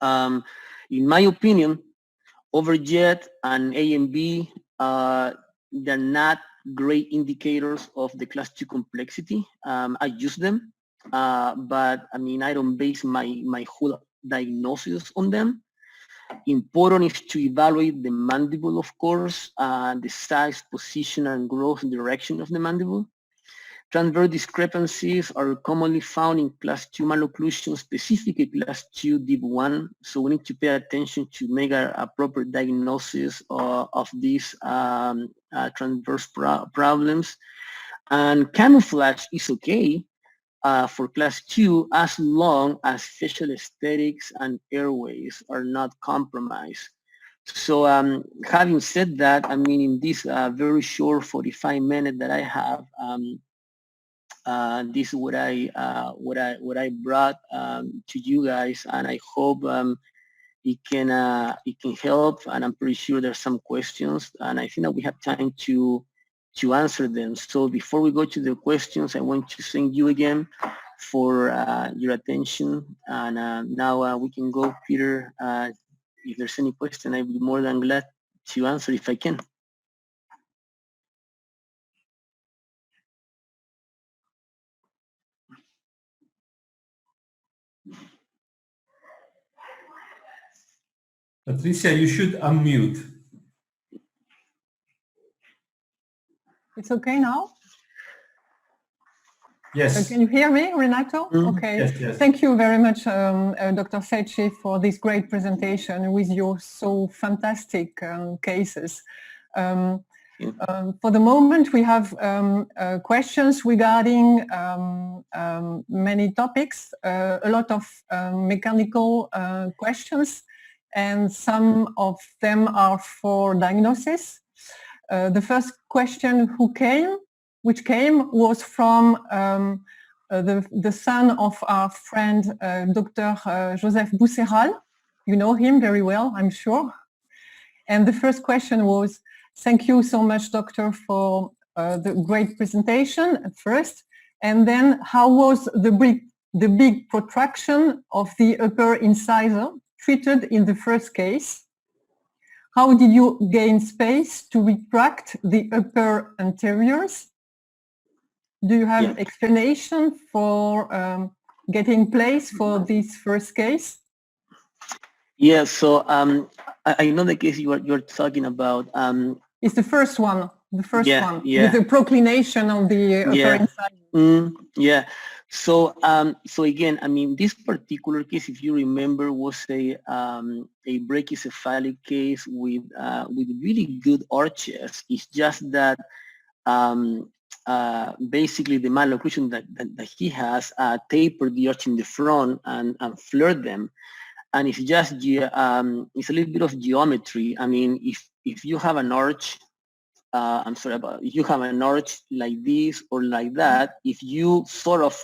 In my opinion, overjet and A and B, they're not great indicators of the class 2 complexity. I use them, but I mean, I don't base my whole diagnosis on them. Important is to evaluate the mandible, of course, the size, position, and growth direction of the mandible. Transverse discrepancies are commonly found in class 2 malocclusion, specifically class 2 deep 1. So we need to pay attention to make a proper diagnosis of these transverse problems. And camouflage is okay for class 2 as long as facial aesthetics and airways are not compromised. So having said that, I mean, in this very short 45 minutes that I have, this is what I brought to you guys, and I hope it can help. And I'm pretty sure there's some questions, and I think that we have time to answer them. So before we go to the questions, I want to thank you again for your attention. And now we can go, Peter. If there's any question, I'd be more than glad to answer if I can. Patricia, you should unmute. It's okay now? Yes. Can you hear me, Renato? Okay. Yes, yes. Thank you very much, Dr. Secchi, for this great presentation with your so fantastic cases. For the moment, we have questions regarding many topics, a lot of mechanical questions, and some of them are for diagnosis. The first question which came was from the son of our friend, Dr. Joseph Bousseral. You know him very well, I'm sure. And the first question was, thank you so much, doctor, for the great presentation at first. And then how was the big protraction of the upper incisor treated in the first case? How did you gain space to retract the upper anteriors? Do you have explanation for getting place for this first case? Yeah, so I know the case you're talking about. It's the first one. The first one. Yeah. With the proclination of the upper incisor. Yeah. So again, I mean, this particular case, if you remember, was a brachycephalic case with really good arches. It's just that basically the malocclusion that he has tapered the arch in the front and flared them. And it's just it's a little bit of geometry. I mean, if you have an arch, if you have an arch like this or like that, if you sort of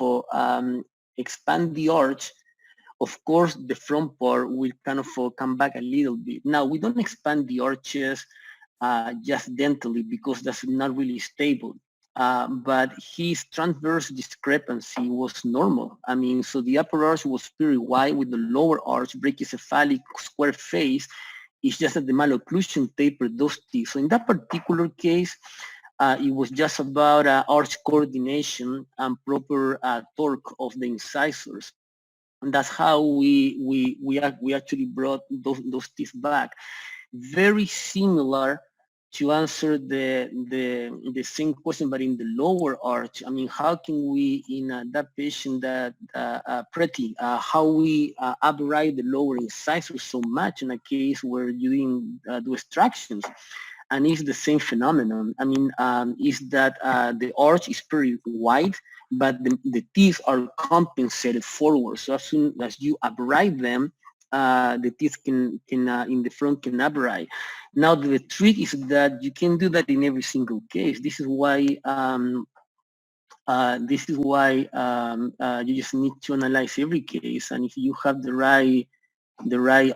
expand the arch, of course, the front part will kind of come back a little bit. Now, we don't expand the arches just dentally because that's not really stable. But his transverse discrepancy was normal. I mean, so the upper arch was pretty wide with the lower arch, brachycephalic, square face. It's just that the malocclusion tapered those teeth. So in that particular case, it was just about arch coordination and proper torque of the incisors. And that's how we actually brought those teeth back. Very similar to answer the same question, but in the lower arch, I mean, how can we, in that patient that pretty, how we abrade the lower incisor so much in a case where you do extractions? And it's the same phenomenon. I mean, is that the arch is pretty wide, but the teeth are compensated forward. So as soon as you abrade them, the teeth can in the front can abrade. Now the trick is that you can do that in every single case. This is why you just need to analyze every case, and if you have the right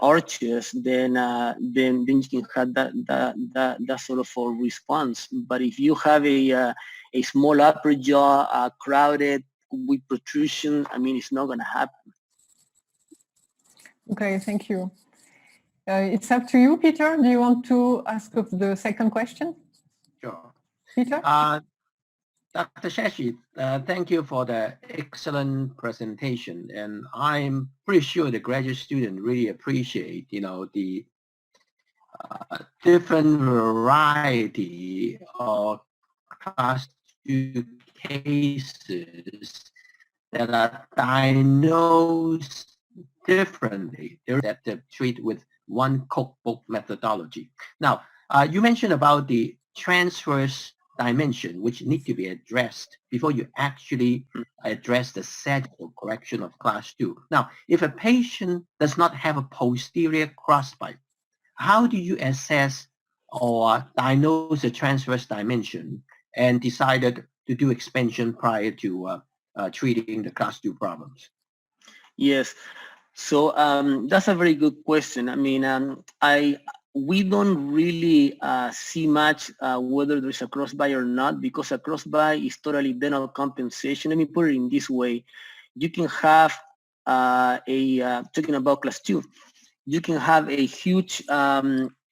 arches, then you can have that sort of a response. But if you have a small upper jaw, crowded with protrusion, I mean, it's not going to happen. Okay, thank you. It's up to you, Peter. Do you want to ask the second question? Sure. Peter? Dr. Shashi, thank you for the excellent presentation. And I'm pretty sure the graduate student really appreciate, the different variety of class 2 cases that are diagnosed differently. They're treated with one cookbook methodology. Now, you mentioned about the transverse dimension, which need to be addressed before you actually address the sagittal correction of class 2. Now, if a patient does not have a posterior crossbite, how do you assess or diagnose the transverse dimension and decided to do expansion prior to treating the class 2 problems? Yes. So that's a very good question. I mean, we don't really see much whether there's a crossbite or not, because a crossbite is totally dental compensation. Let me put it in this way. You can have talking about class 2, you can have a huge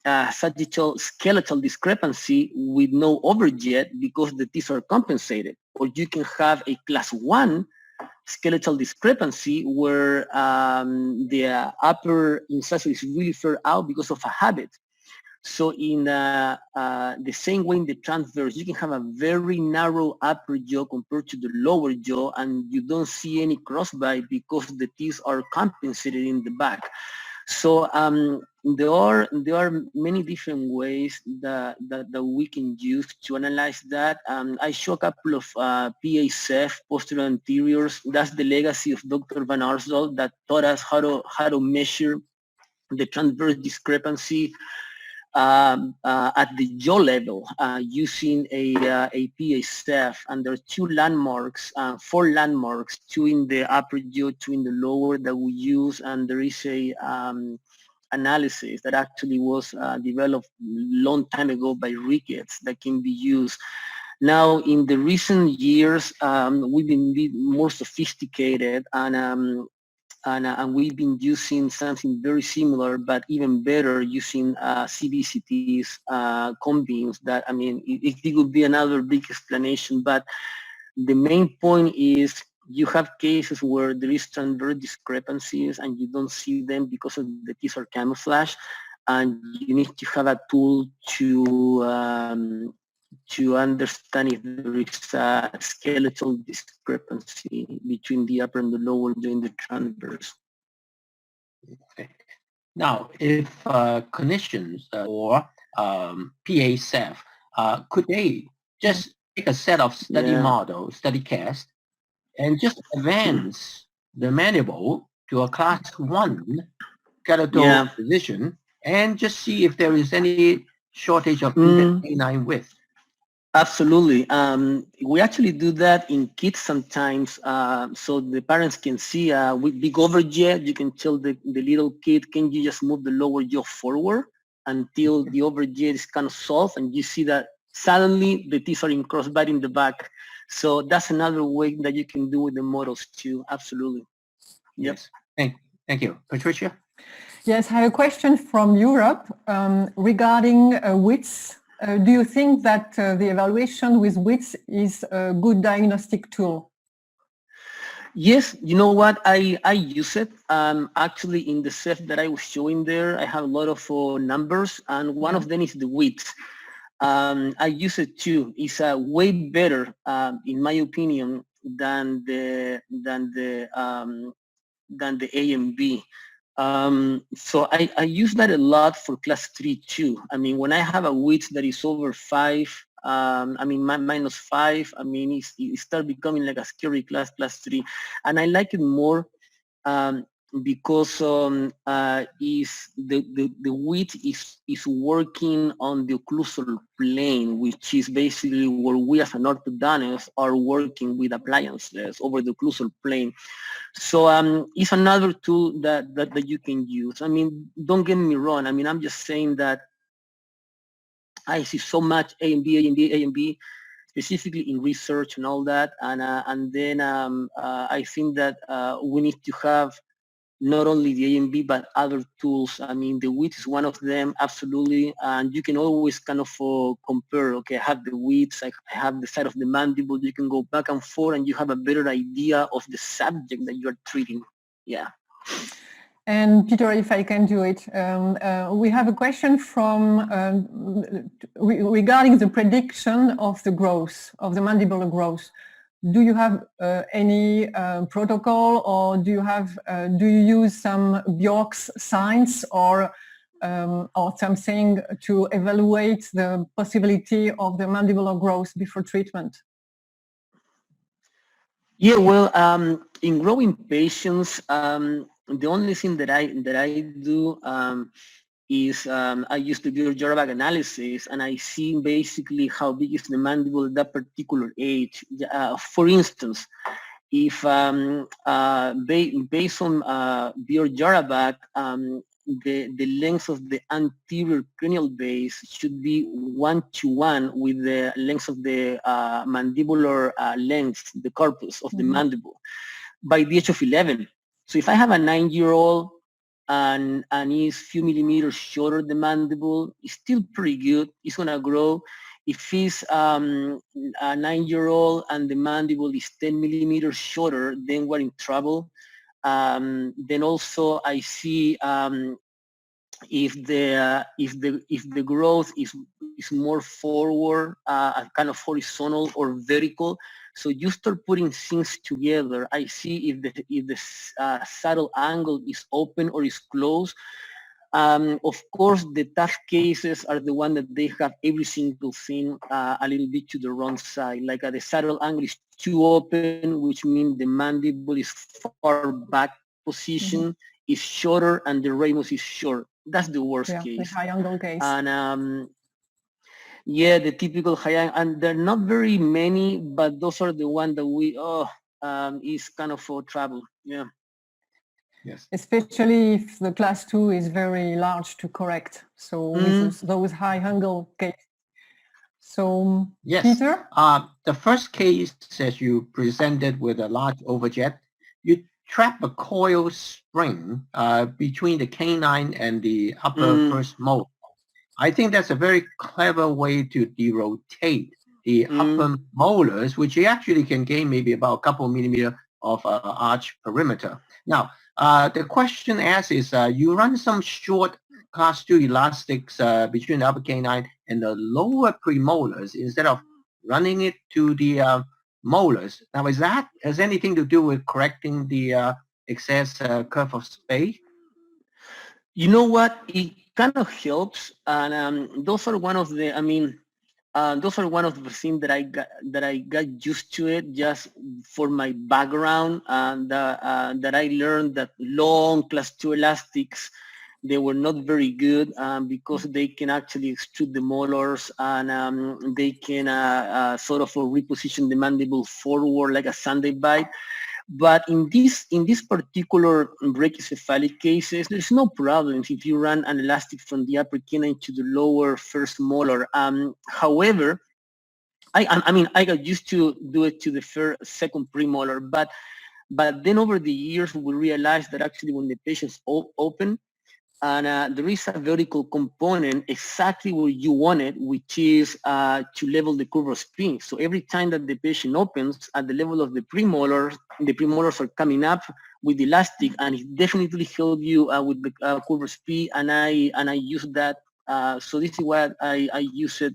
sagittal skeletal discrepancy with no overjet because the teeth are compensated. Or you can have a class 1 skeletal discrepancy where the upper incisor is really far out because of a habit. So in the same way in the transverse, you can have a very narrow upper jaw compared to the lower jaw, and you don't see any crossbite because the teeth are compensated in the back. So there are many different ways that we can use to analyze that. I show a couple of PA-CEF posterior anteriors. That's the legacy of Dr. Van Arsdal that taught us how to measure the transverse discrepancy at the jaw level using a PA-CEF, and there are 4 landmarks, 2 in the upper jaw, 2 in the lower that we use, and there is a analysis that actually was developed long time ago by Ricketts that can be used. Now, in the recent years, we've been more sophisticated, and we've been using something very similar, but even better, using CBCTs, cone-beams. That, I mean, it would be another big explanation, but the main point is you have cases where there is transverse discrepancies and you don't see them because of the teeth are camouflage, and you need to have a tool to understand if there is a skeletal discrepancy between the upper and the lower during the transverse. Okay. Now, if clinicians or PA-CEF, could they just take a set of study models, study cast, and just advance the mandible to a class 1 skeletal position and just see if there is any shortage of canine width? Absolutely. We actually do that in kids sometimes, so the parents can see with big overjet. You can tell the little kid, can you just move the lower jaw forward until the overjet is kind of soft, and you see that suddenly the teeth are in crossbite in the back. So that's another way that you can do with the models too. Absolutely. Yep. Yes. Thank you. Patricia? Yes, I have a question from Europe regarding width. Do you think that the evaluation with width is a good diagnostic tool? Yes, you know what? I use it. Actually, in the CEF that I was showing there, I have a lot of numbers, and one of them is the width. I use it too. It's way better, in my opinion, than the A and B. So I use that a lot for class 3 too. I mean, when I have a width that is over 5, I mean, minus 5, I mean, it starts becoming like a scary class 3. And I like it more because is the width is working on the occlusal plane, which is basically where we as an orthodontist are working with appliances over the occlusal plane. So it's another tool that you can use. I mean, don't get me wrong. I mean, I'm just saying that I see so much A and B, specifically in research and all that. And then I think that we need to have not only the A and B, but other tools. I mean, the width is one of them, absolutely. And you can always kind of compare, okay, I have the width, I have the side of the mandible. You can go back and forth and you have a better idea of the subject that you're treating. Yeah. And Peter, if I can do it, we have a question from regarding the prediction of the growth, of the mandibular growth. Do you have any protocol, or do you use some Bjork's signs or something to evaluate the possibility of the mandibular growth before treatment? Yeah, well, in growing patients, the only thing that I do is I use the Bjork analysis, and I see basically how big is the mandible at that particular age. For instance, if based on Bjork, the length of the anterior cranial base should be 1:1 with the length of the mandibular length, the corpus of the mandible, by the age of 11. So if I have a 9-year-old and is few millimeters shorter the mandible, it's still pretty good. It's gonna grow. If it's a 9-year-old and the mandible is 10 millimeters shorter, then we're in trouble. Then also I see if the growth is more forward, kind of horizontal or vertical. So you start putting things together. I see if the saddle angle is open or is closed. Of course, the tough cases are the one that they have every single thing a little bit to the wrong side. Like the saddle angle is too open, which means the mandible is far back position, is shorter, and the ramus is short. That's the worst case. The high angle case. And yeah, the typical high angle, and there are not very many, but those are the ones that we is kind of for trouble. Yeah. Yes. Especially if the class 2 is very large to correct. So with those high angle cases. So yes. Peter? The first case, as you presented with a large overjet, you trap a coil spring between the canine and the upper first molar. I think that's a very clever way to derotate the upper molars, which you actually can gain maybe about a couple millimeters of arch perimeter. Now, the question asked is, you run some short class 2 elastics between the upper canine and the lower premolars instead of running it to the molars. Now, has anything to do with correcting the excess curve of space? You know what? It kind of helps, and those are one of the. I mean, those are one of the things that I got used to it just for my background, and that I learned that long class 2 elastics, they were not very good because they can actually extrude the molars, and they can sort of reposition the mandible forward like a Sunday bite. But in this particular brachycephalic cases, there's no problems if you run an elastic from the upper canine to the lower first molar. However, I mean, I got used to do it to the second premolar, but then over the years, we realized that actually when the patient's open, and there is a vertical component exactly where you want it, which is to level the curve of spin. So every time that the patient opens at the level of the premolars are coming up with the elastic, and it definitely helps you with the curve of spin. And I use that. So this is why I use it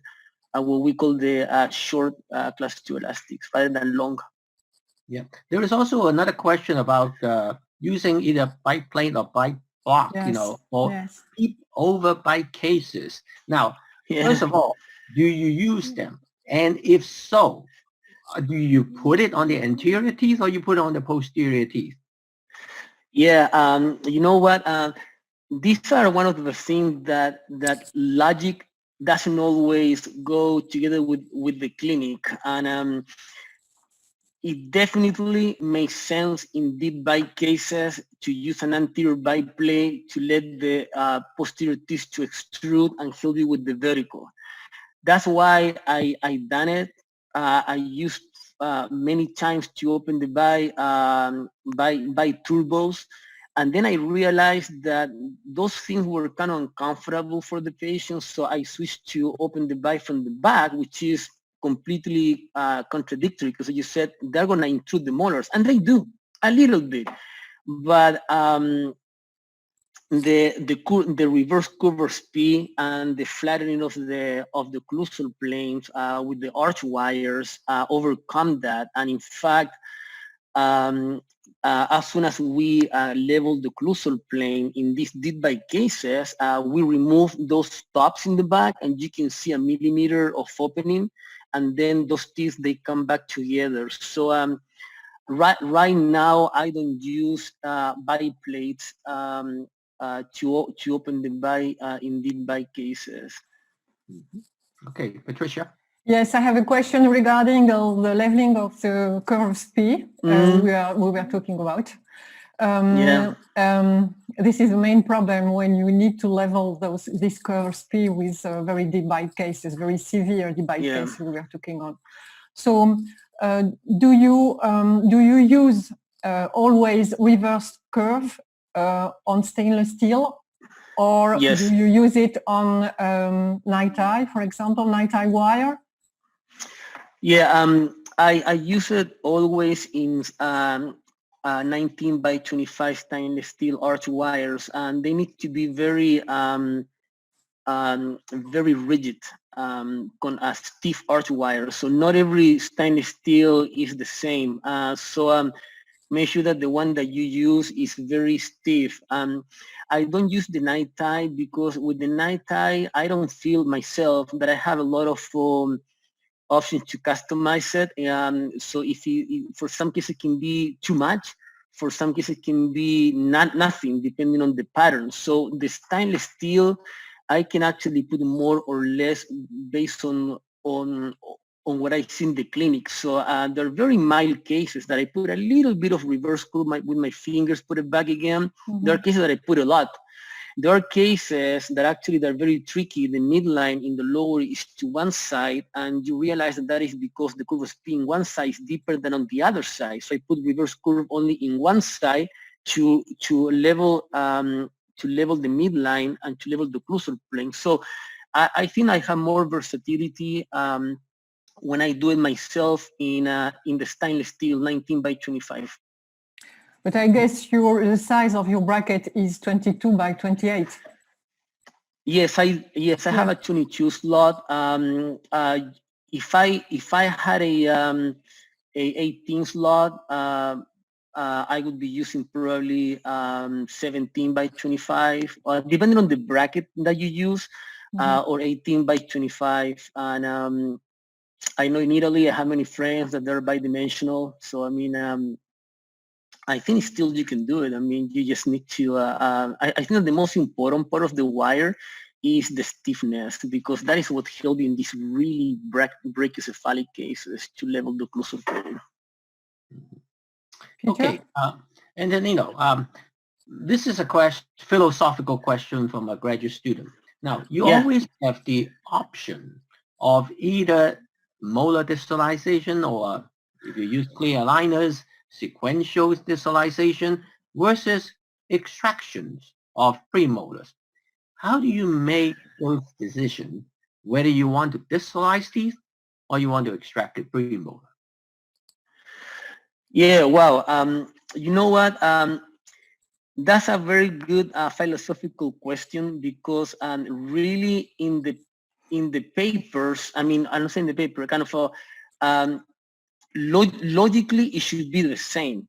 what we call the short class 2 elastics rather than long. Yeah. There is also another question about using either bike plate or bike block, Yes. or Yes. peep over bike cases. Now, first of all, do you use them? And if so, do you put it on the anterior teeth or you put it on the posterior teeth? Yeah, you know what? These are one of the things that logic doesn't always go together with the clinic, and it definitely makes sense in deep bite cases to use an anterior bite plate to let the posterior teeth to extrude and help you with the vertical. That's why I done it. I used many times to open the bite by turbos. And then I realized that those things were kind of uncomfortable for the patient. So I switched to open the bite from the back, which is completely contradictory because you said they're going to intrude the molars, and they do a little bit. But the reverse cover P and the flattening of the occlusal planes with the arch wires overcome that. And in fact, as soon as we level the occlusal plane in these deep bite cases, we remove those tops in the back, and you can see a millimeter of opening, and then those teeth, they come back together. So right now, I don't use bite plates to open the bite in deep bite cases. Okay, Patricia. Yes, I have a question regarding the leveling of the curves P we were talking about. This is the main problem when you need to level these curves P with very deep bite cases, very severe deep bite cases we were talking on. So do you use always reverse curve on stainless steel, or do you use it on night eye, for example, night eye wire? Yeah, I use it always in 19 by 25 stainless steel arch wires, and they need to be very very rigid, stiff arch wires. So not every stainless steel is the same. So make sure that the one that you use is very stiff. I don't use the night eye because with the night eye, I don't feel myself that I have a lot of options to customize it. So for some cases it can be too much, for some cases it can be nothing, depending on the pattern. So the stainless steel, I can actually put more or less based on what I see in the clinic. So there are very mild cases that I put a little bit of reverse curve with my fingers, put it back again. There are cases that I put a lot. There are cases that actually they're very tricky. The midline in the lower is to one side, and you realize that is because the curve P in one side is deeper than on the other side. So I put reverse curve only in one side to level the midline and to level the occlusal plane. So I think I have more versatility when I do it myself in the stainless steel 19 by 25. But I guess the size of your bracket is 22 by 28. Yes, I have a 22 slot. If I had a 18 slot, I would be using probably 17 by 25, depending on the bracket that you use, or 18 by 25. And I know in Italy I have many friends that they're bidimensional. So I mean, I think still you can do it. I mean, you just need to, I think that the most important part of the wire is the stiffness, because that is what helps in these really brachycephalic cases to level the occlusal plane. Okay, and then, this is a philosophical question from a graduate student. Now, you always have the option of either molar distalization, or if you use clear aligners, sequential distalization versus extractions of premolars. How do you make those decisions whether you want to distalize teeth or you want to extract the premolar? Yeah, wow. You know what? That's a very good philosophical question, because really in the in the papers, I mean, I'm not saying the paper, kind of logically it should be the same.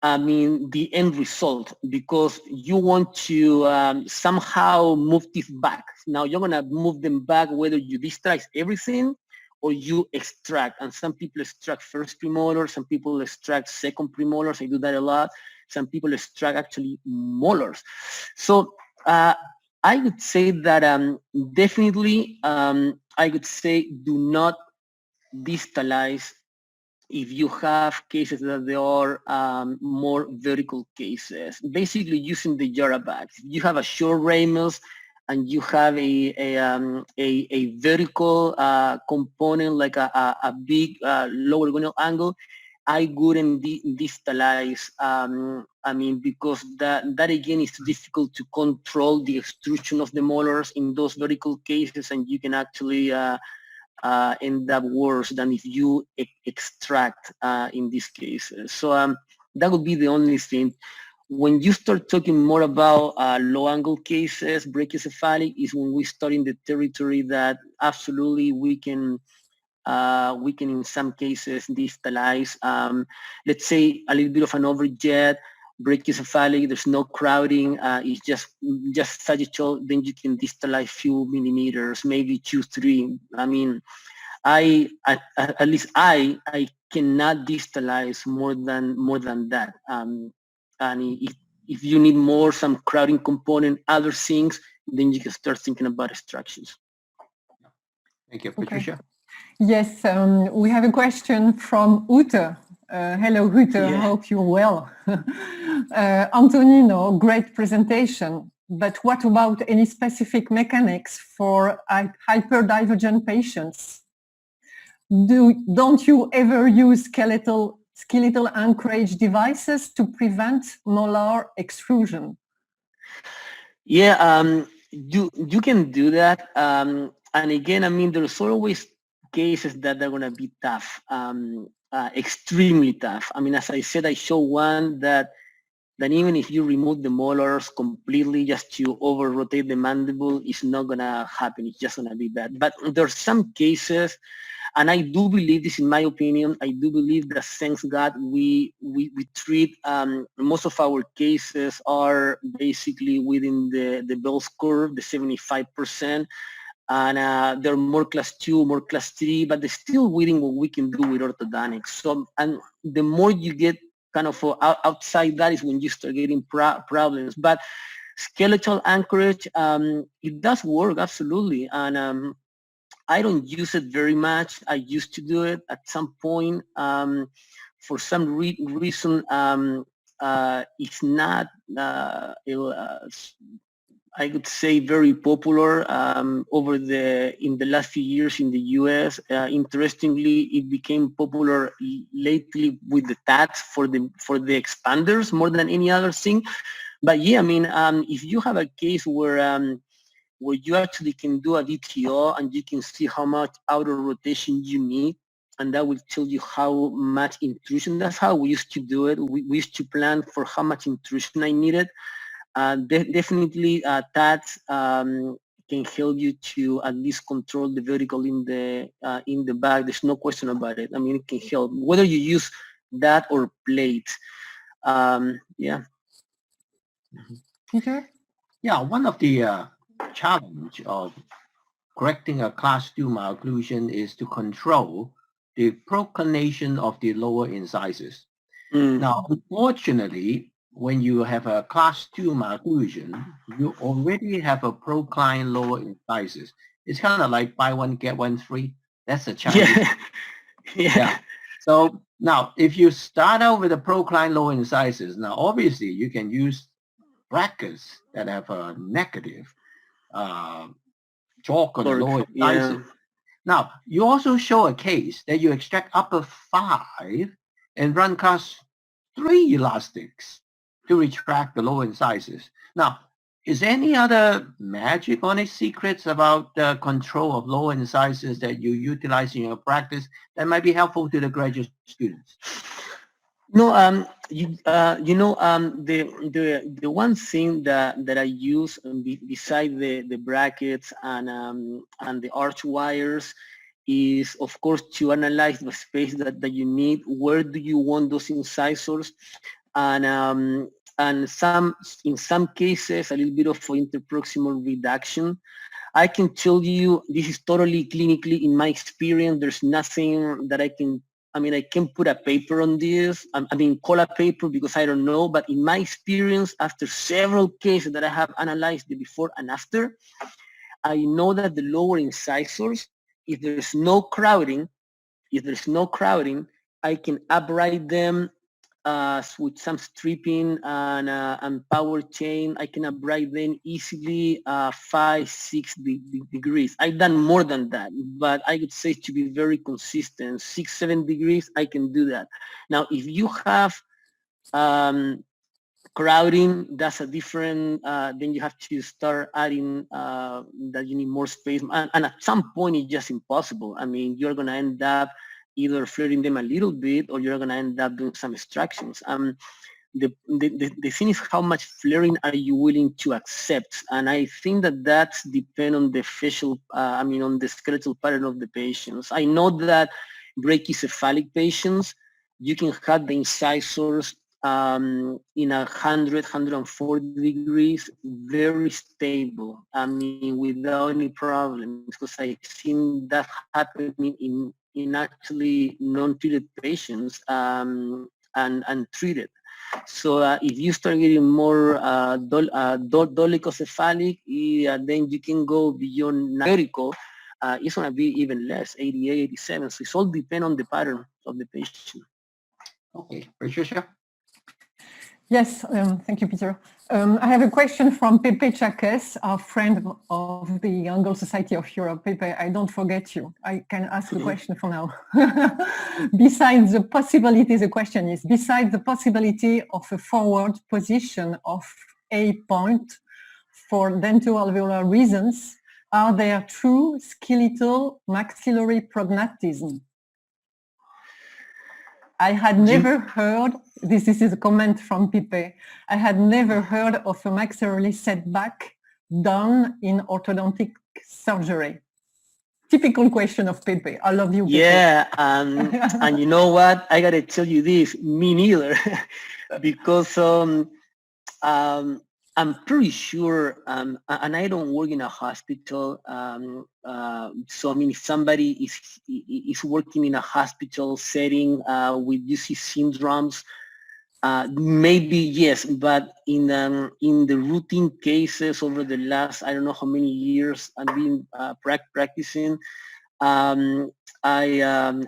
I mean, the end result, because you want to somehow move teeth back. Now you're gonna move them back whether you distalize everything or you extract. And some people extract first premolars, some people extract second premolars. I do that a lot. Some people extract actually molars. So I would say that definitely I would say do not distalize if you have cases that they are more vertical cases. Basically using the Jara bags. If you have a short ramus and you have a vertical component like a big lower gonal angle, I wouldn't distalize. I mean, because that again is difficult to control the extrusion of the molars in those vertical cases, and you can actually end up worse than if you extract in these cases. So that would be the only thing. When you start talking more about low angle cases, brachiocephalic, is when we start in the territory that absolutely we can in some cases distalize. Let's say a little bit of an overjet, brachiocephalic, there's no crowding, it's just sagittal, then you can distalize few millimeters, maybe 2-3. I mean, at least I cannot distalize more than that. And if you need more, some crowding component, other things, then you can start thinking about extractions. Thank you, Patricia. Okay. Yes, we have a question from Ute. Hello, Ute, I hope you're well. Antonino, great presentation, but what about any specific mechanics for hyperdivergent patients? Don't you ever use skeletal anchorage devices to prevent molar extrusion? Yeah, you can do that. And again, I mean, there's always cases that are going to be tough, extremely tough. I mean, as I said, I show one that even if you remove the molars completely just to over-rotate the mandible, it's not going to happen. It's just going to be bad. But there's some cases, and I do believe this, in my opinion, I do believe that, thanks God, we treat, most of our cases are basically within the Bell's curve, the 75%. And they're more class 2, more class 3, but they're still within what we can do with orthodontics. So, and the more you get kind of outside that is when you start getting problems. But skeletal anchorage, it does work, absolutely. And I don't use it very much. I used to do it at some point. For some reason, it's not, I would say, very popular in the last few years in the US. Interestingly, it became popular lately with the tats for the expanders more than any other thing. But yeah, I mean, if you have a case where you actually can do a DTO and you can see how much outer rotation you need, and that will tell you how much intrusion. That's how we used to do it. We used to plan for how much intrusion I needed. Definitely tats can help you to at least control the vertical in the back. There's no question about it. I mean, it can help whether you use that or plate. Yeah. Peter? Yeah, one of the challenge of correcting a class 2 malocclusion is to control the proclination of the lower incisors. Now, unfortunately, when you have a class 2 malocclusion, you already have a procline lower incisors. It's kind of like buy one, get one free. That's a challenge. Yeah. So now, if you start out with a procline lower incisors, now obviously you can use brackets that have a negative chalk on the lower incisors. Now, you also show a case that you extract upper 5 and run class 3 elastics to retract the lower incisors. Now, is there any other magic on it, secrets about the control of lower incisors that you utilize in your practice that might be helpful to the graduate students? No, the one thing that I use beside the brackets and the arch wires is, of course, to analyze the space that you need. Where do you want those incisors? And in some cases, a little bit of interproximal reduction. I can tell you this is totally clinically, in my experience, there's nothing that I can put a paper on this. Call a paper because I don't know, but in my experience, after several cases that I have analyzed the before and after, I know that the lower incisors, if there's no crowding, I can upright them with some stripping and power chain. I can upright them easily 5-6 degrees. I've done more than that, but I would say to be very consistent, 6-7 degrees, I can do that. Now, if you have crowding, that's a different, then you have to start adding that you need more space. And at some point, it's just impossible. You're going to end up either flaring them a little bit, or you're going to end up doing some extractions. The thing is, how much flaring are you willing to accept? And I think that's depend on the facial, on the skeletal pattern of the patients. I know that brachycephalic patients, you can have the incisors in 100-140 degrees, very stable. Without any problems, because I've seen that happening in actually non-treated patients and treated. So if you start getting more dolichocephalic, then you can go beyond spherical. It's going to be even less, 88, 87. So it's all depend on the pattern of the patient. Okay, Patricia? Yes, thank you, Peter. I have a question from Pepe Chaques, our friend of the Angle Society of Europe. Pepe, I don't forget you. I can ask the question for now. Besides the possibility, the question is, besides the possibility of a forward position of a point for dentoalveolar reasons, are there true skeletal maxillary prognathism? I had never heard, this is a comment from Pipe, I had never heard of a maxillary setback done in orthodontic surgery. Typical question of Pipe. I love you, Pipe. Yeah, and you know what? I got to tell you this, me neither. Because I'm pretty sure, and I don't work in a hospital, so if somebody is working in a hospital setting with UC syndromes, maybe yes, but in the routine cases over the last, I don't know how many years I've been practicing, I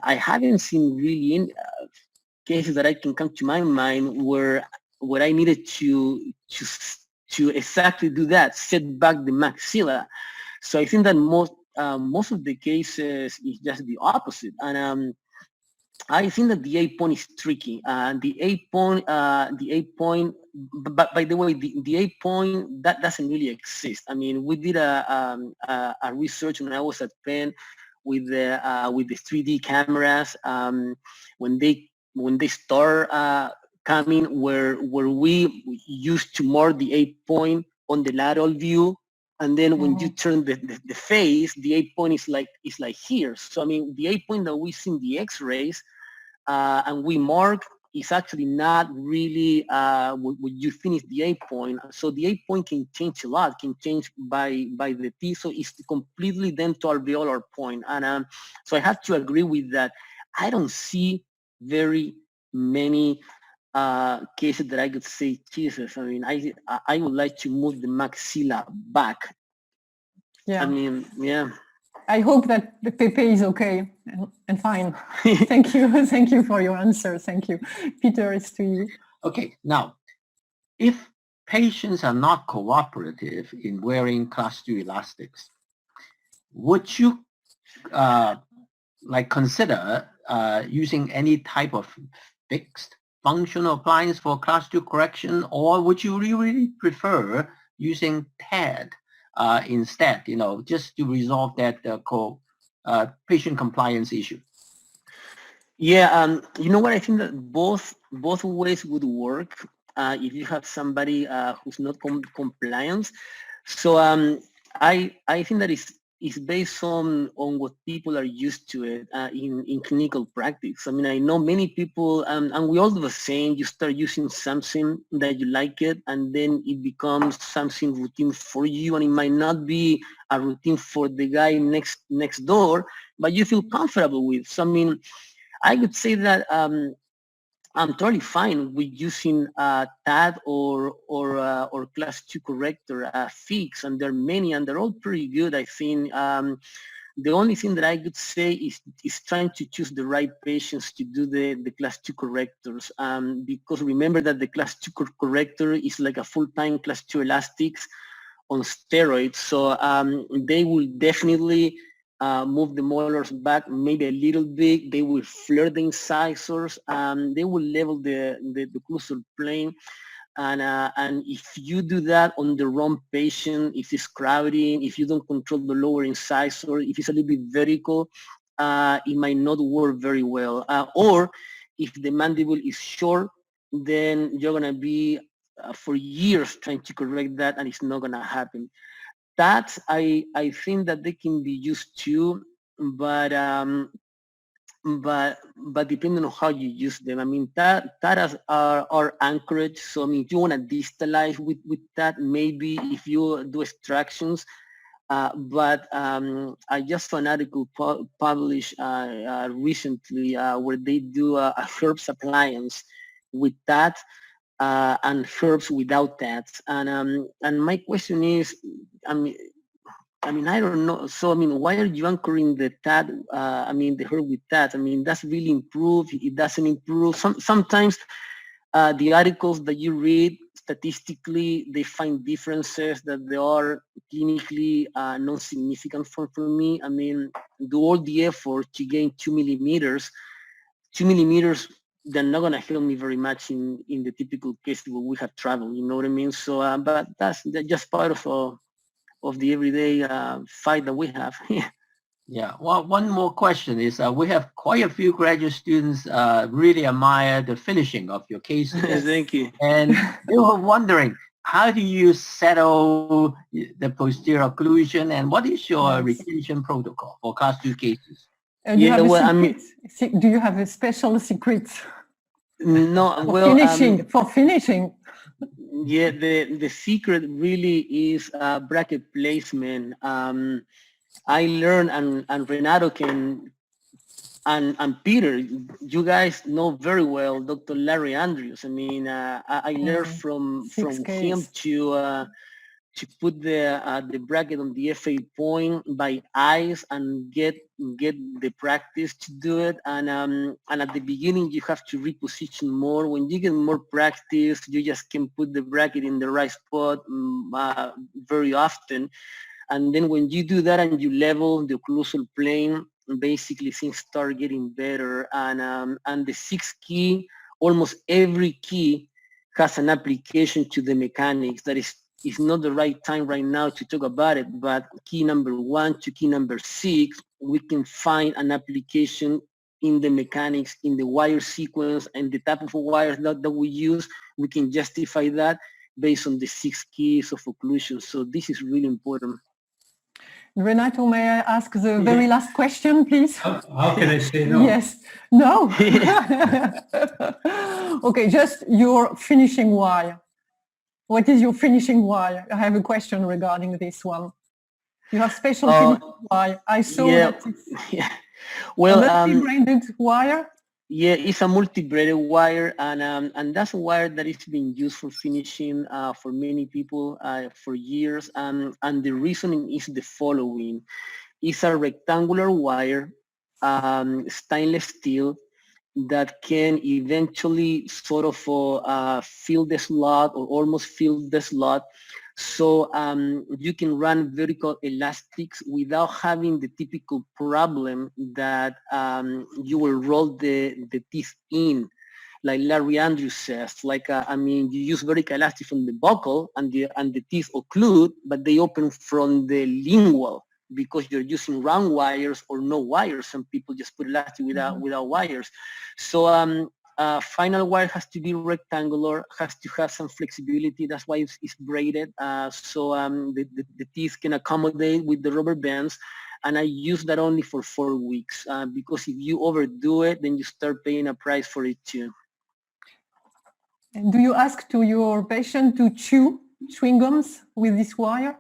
haven't seen really any cases that I can come to my mind where I needed to exactly do that, set back the maxilla. So I think that most of the cases is just the opposite. And I think that the 8 point is tricky. The 8 point, but by the way, the 8 point, that doesn't really exist. We did a research when I was at Penn with the 3D cameras when they start coming, where we used to mark the 8 point on the lateral view, and then when you turn the face, the 8 point is like here. So the 8 point that we see in the X-rays and we mark is actually not really when you finish the 8 point. So the 8 point can change a lot, can change by the teeth. So it's completely dentoalveolar point. And so I have to agree with that. I don't see very many cases that I could say, Jesus, I would like to move the maxilla back. Yeah. Yeah. I hope that the Pepe is okay and fine. Thank you. Thank you for your answer. Thank you. Peter, it's to you. Okay, now, if patients are not cooperative in wearing class 2 elastics, would you consider using any type of fixed functional appliance for class 2 correction, or would you really prefer using TAD instead, just to resolve that patient compliance issue? Yeah, you know what? I think that both ways would work if you have somebody who's not compliant. So I think that is based on what people are used to it in clinical practice. I mean, I know many people, and we all do the same. You start using something that you like it, and then it becomes something routine for you, and it might not be a routine for the guy next door, but you feel comfortable with. So I mean, I would say that I'm totally fine with using TAD or class 2 corrector fix, and there are many, and they're all pretty good. I think the only thing that I could say is trying to choose the right patients to do the class 2 correctors, because remember that the class 2 corrector is like a full-time class 2 elastics on steroids, so they will definitely move the molars back maybe a little bit. They will flare the incisors. They will level the occlusal plane. And if you do that on the wrong patient, if it's crowding, if you don't control the lower incisor, if it's a little bit vertical, it might not work very well. Or if the mandible is short, then you're gonna be for years trying to correct that, and it's not gonna happen. That I think that they can be used too, but depending on how you use them. I mean, that are anchorage. So I mean, if you want to distalize with that, maybe if you do extractions. But I just saw an article published recently where they do a herbs appliance with that and herbs without that. And my question is, I mean, I don't know. So, I mean, why are you anchoring the TAD, the herb with TAD? I mean, that's really improved. It doesn't improve. Sometimes the articles that you read, statistically, they find differences that they are clinically non-significant for me. I mean, do all the effort to gain 2 millimeters. 2 millimeters, they're not going to help me very much in the typical case where we have traveled, you know what I mean? So, but that's just part of the everyday fight that we have. Yeah. Well, one more question is we have quite a few graduate students really admire the finishing of your cases. Thank you. And they were wondering, how do you settle the posterior occlusion, and what is your retention protocol for class 2 cases? Do you have a special secret? No, for finishing. Yeah, the secret really is bracket placement. I learned, and Renato can, and Peter, you guys know very well Dr. Larry Andrews. I mean, I learned from him to put the bracket on the FA point by eyes and get the practice to do it. And at the beginning you have to reposition more. When you get more practice, you just can put the bracket in the right spot very often. And then when you do that and you level the occlusal plane, basically things start getting better. And the 6th key, almost every key has an application to the mechanics. That is, it's not the right time right now to talk about it, but key number 1 to key number 6, we can find an application in the mechanics, in the wire sequence, and the type of wires that we use. We can justify that based on the 6 keys of occlusion. So this is really important. Renato, may I ask the very last question, please? How can I say no? Yes. No? Okay, just your finishing wire. What is your finishing wire? I have a question regarding this one. You have special finishing wire. I saw that it's well, a multi-braided wire. Yeah, it's a multi-braided wire, and that's a wire that is being used for finishing for many people for years. And the reasoning is the following: it's a rectangular wire, stainless steel, that can eventually sort of fill the slot or almost fill the slot. So you can run vertical elastics without having the typical problem that you will roll the teeth in, like Larry Andrews says. Like, you use vertical elastic from the buccal and the teeth occlude, but they open from the lingual. because you're using round wires or no wires. Some people just put elastic without wires. So final wire has to be rectangular, has to have some flexibility. That's why it's braided. So the teeth can accommodate with the rubber bands. And I use that only for 4 weeks because if you overdo it, then you start paying a price for it too. And do you ask to your patient to chew chewing gums with this wire?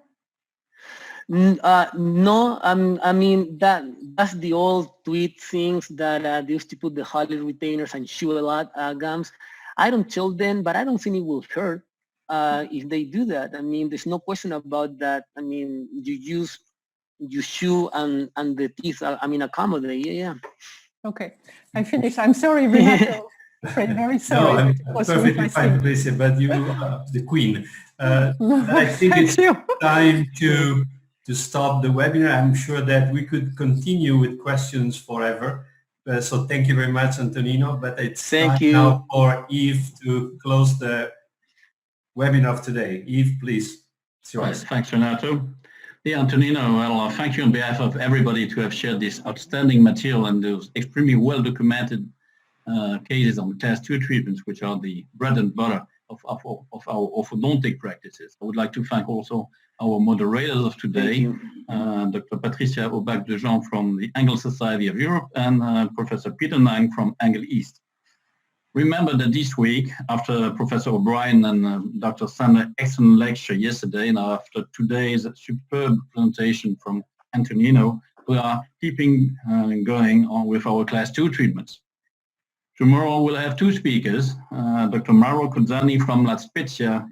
No, I mean, that's the old tweet things that they used to put the Holly retainers and chew a lot gums. I don't tell them, but I don't think it will hurt if they do that. I mean, there's no question about that. I mean, you chew and the teeth, accommodate. Yeah. Okay, I finished. I'm sorry, Renato. Very sorry. No, I'm perfectly fine, Patricia, but you are the queen. I think it's time to stop the webinar. I'm sure that we could continue with questions forever. So thank you very much, Antonino. But it's time now for Yves to close the webinar of today. Yves, please. It's yours. Right, thanks, Renato. Yeah, Antonino, well, thank you on behalf of everybody to have shared this outstanding material and those extremely well-documented cases on class 2 treatments, which are the bread and butter of our orthodontic practices. I would like to thank also our moderators of today, Dr. Patricia Aubach-de-Jean from the Angle Society of Europe and Professor Peter Nang from Angle East. Remember that this week, after Professor O'Brien and Dr. Sandler's excellent lecture yesterday, and after today's superb presentation from Antonino, we are keeping going on with our class 2 treatments. Tomorrow we'll have 2 speakers, Dr. Mauro Cozzani from La Spezia,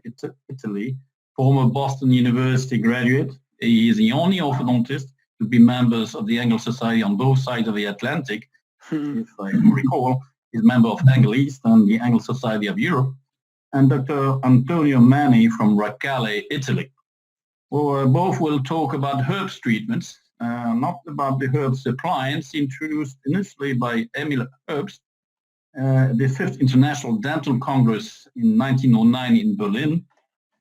Italy, former Boston University graduate. He is the only orthodontist to be members of the Angle Society on both sides of the Atlantic. If I recall, he's a member of Angle East and the Angle Society of Europe. And Dr. Antonio Mani from Raccale, Italy. Both will talk about herbs treatments, not about the herbs appliance introduced initially by Emil Herbst, the 5th International Dental Congress in 1909 in Berlin,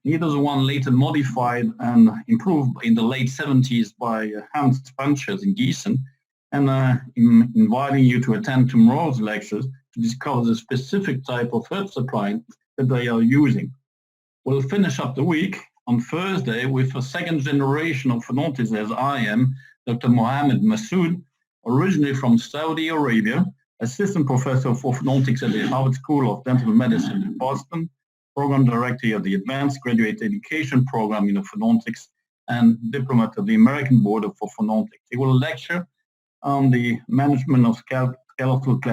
neither the one later modified and improved in the late 70s by Hans Spanschers in Gießen, and inviting you to attend tomorrow's lectures to discover the specific type of herb supply that they are using. We'll finish up the week on Thursday with a second generation of orthodontists as I am, Dr. Mohammed Massoud, originally from Saudi Arabia, assistant professor of orthodontics at the Harvard School of Dental Medicine in Boston, program director of the Advanced Graduate Education Program in Orthodontics, and diplomat of the American Board of Orthodontics. He will lecture on the management of skeletal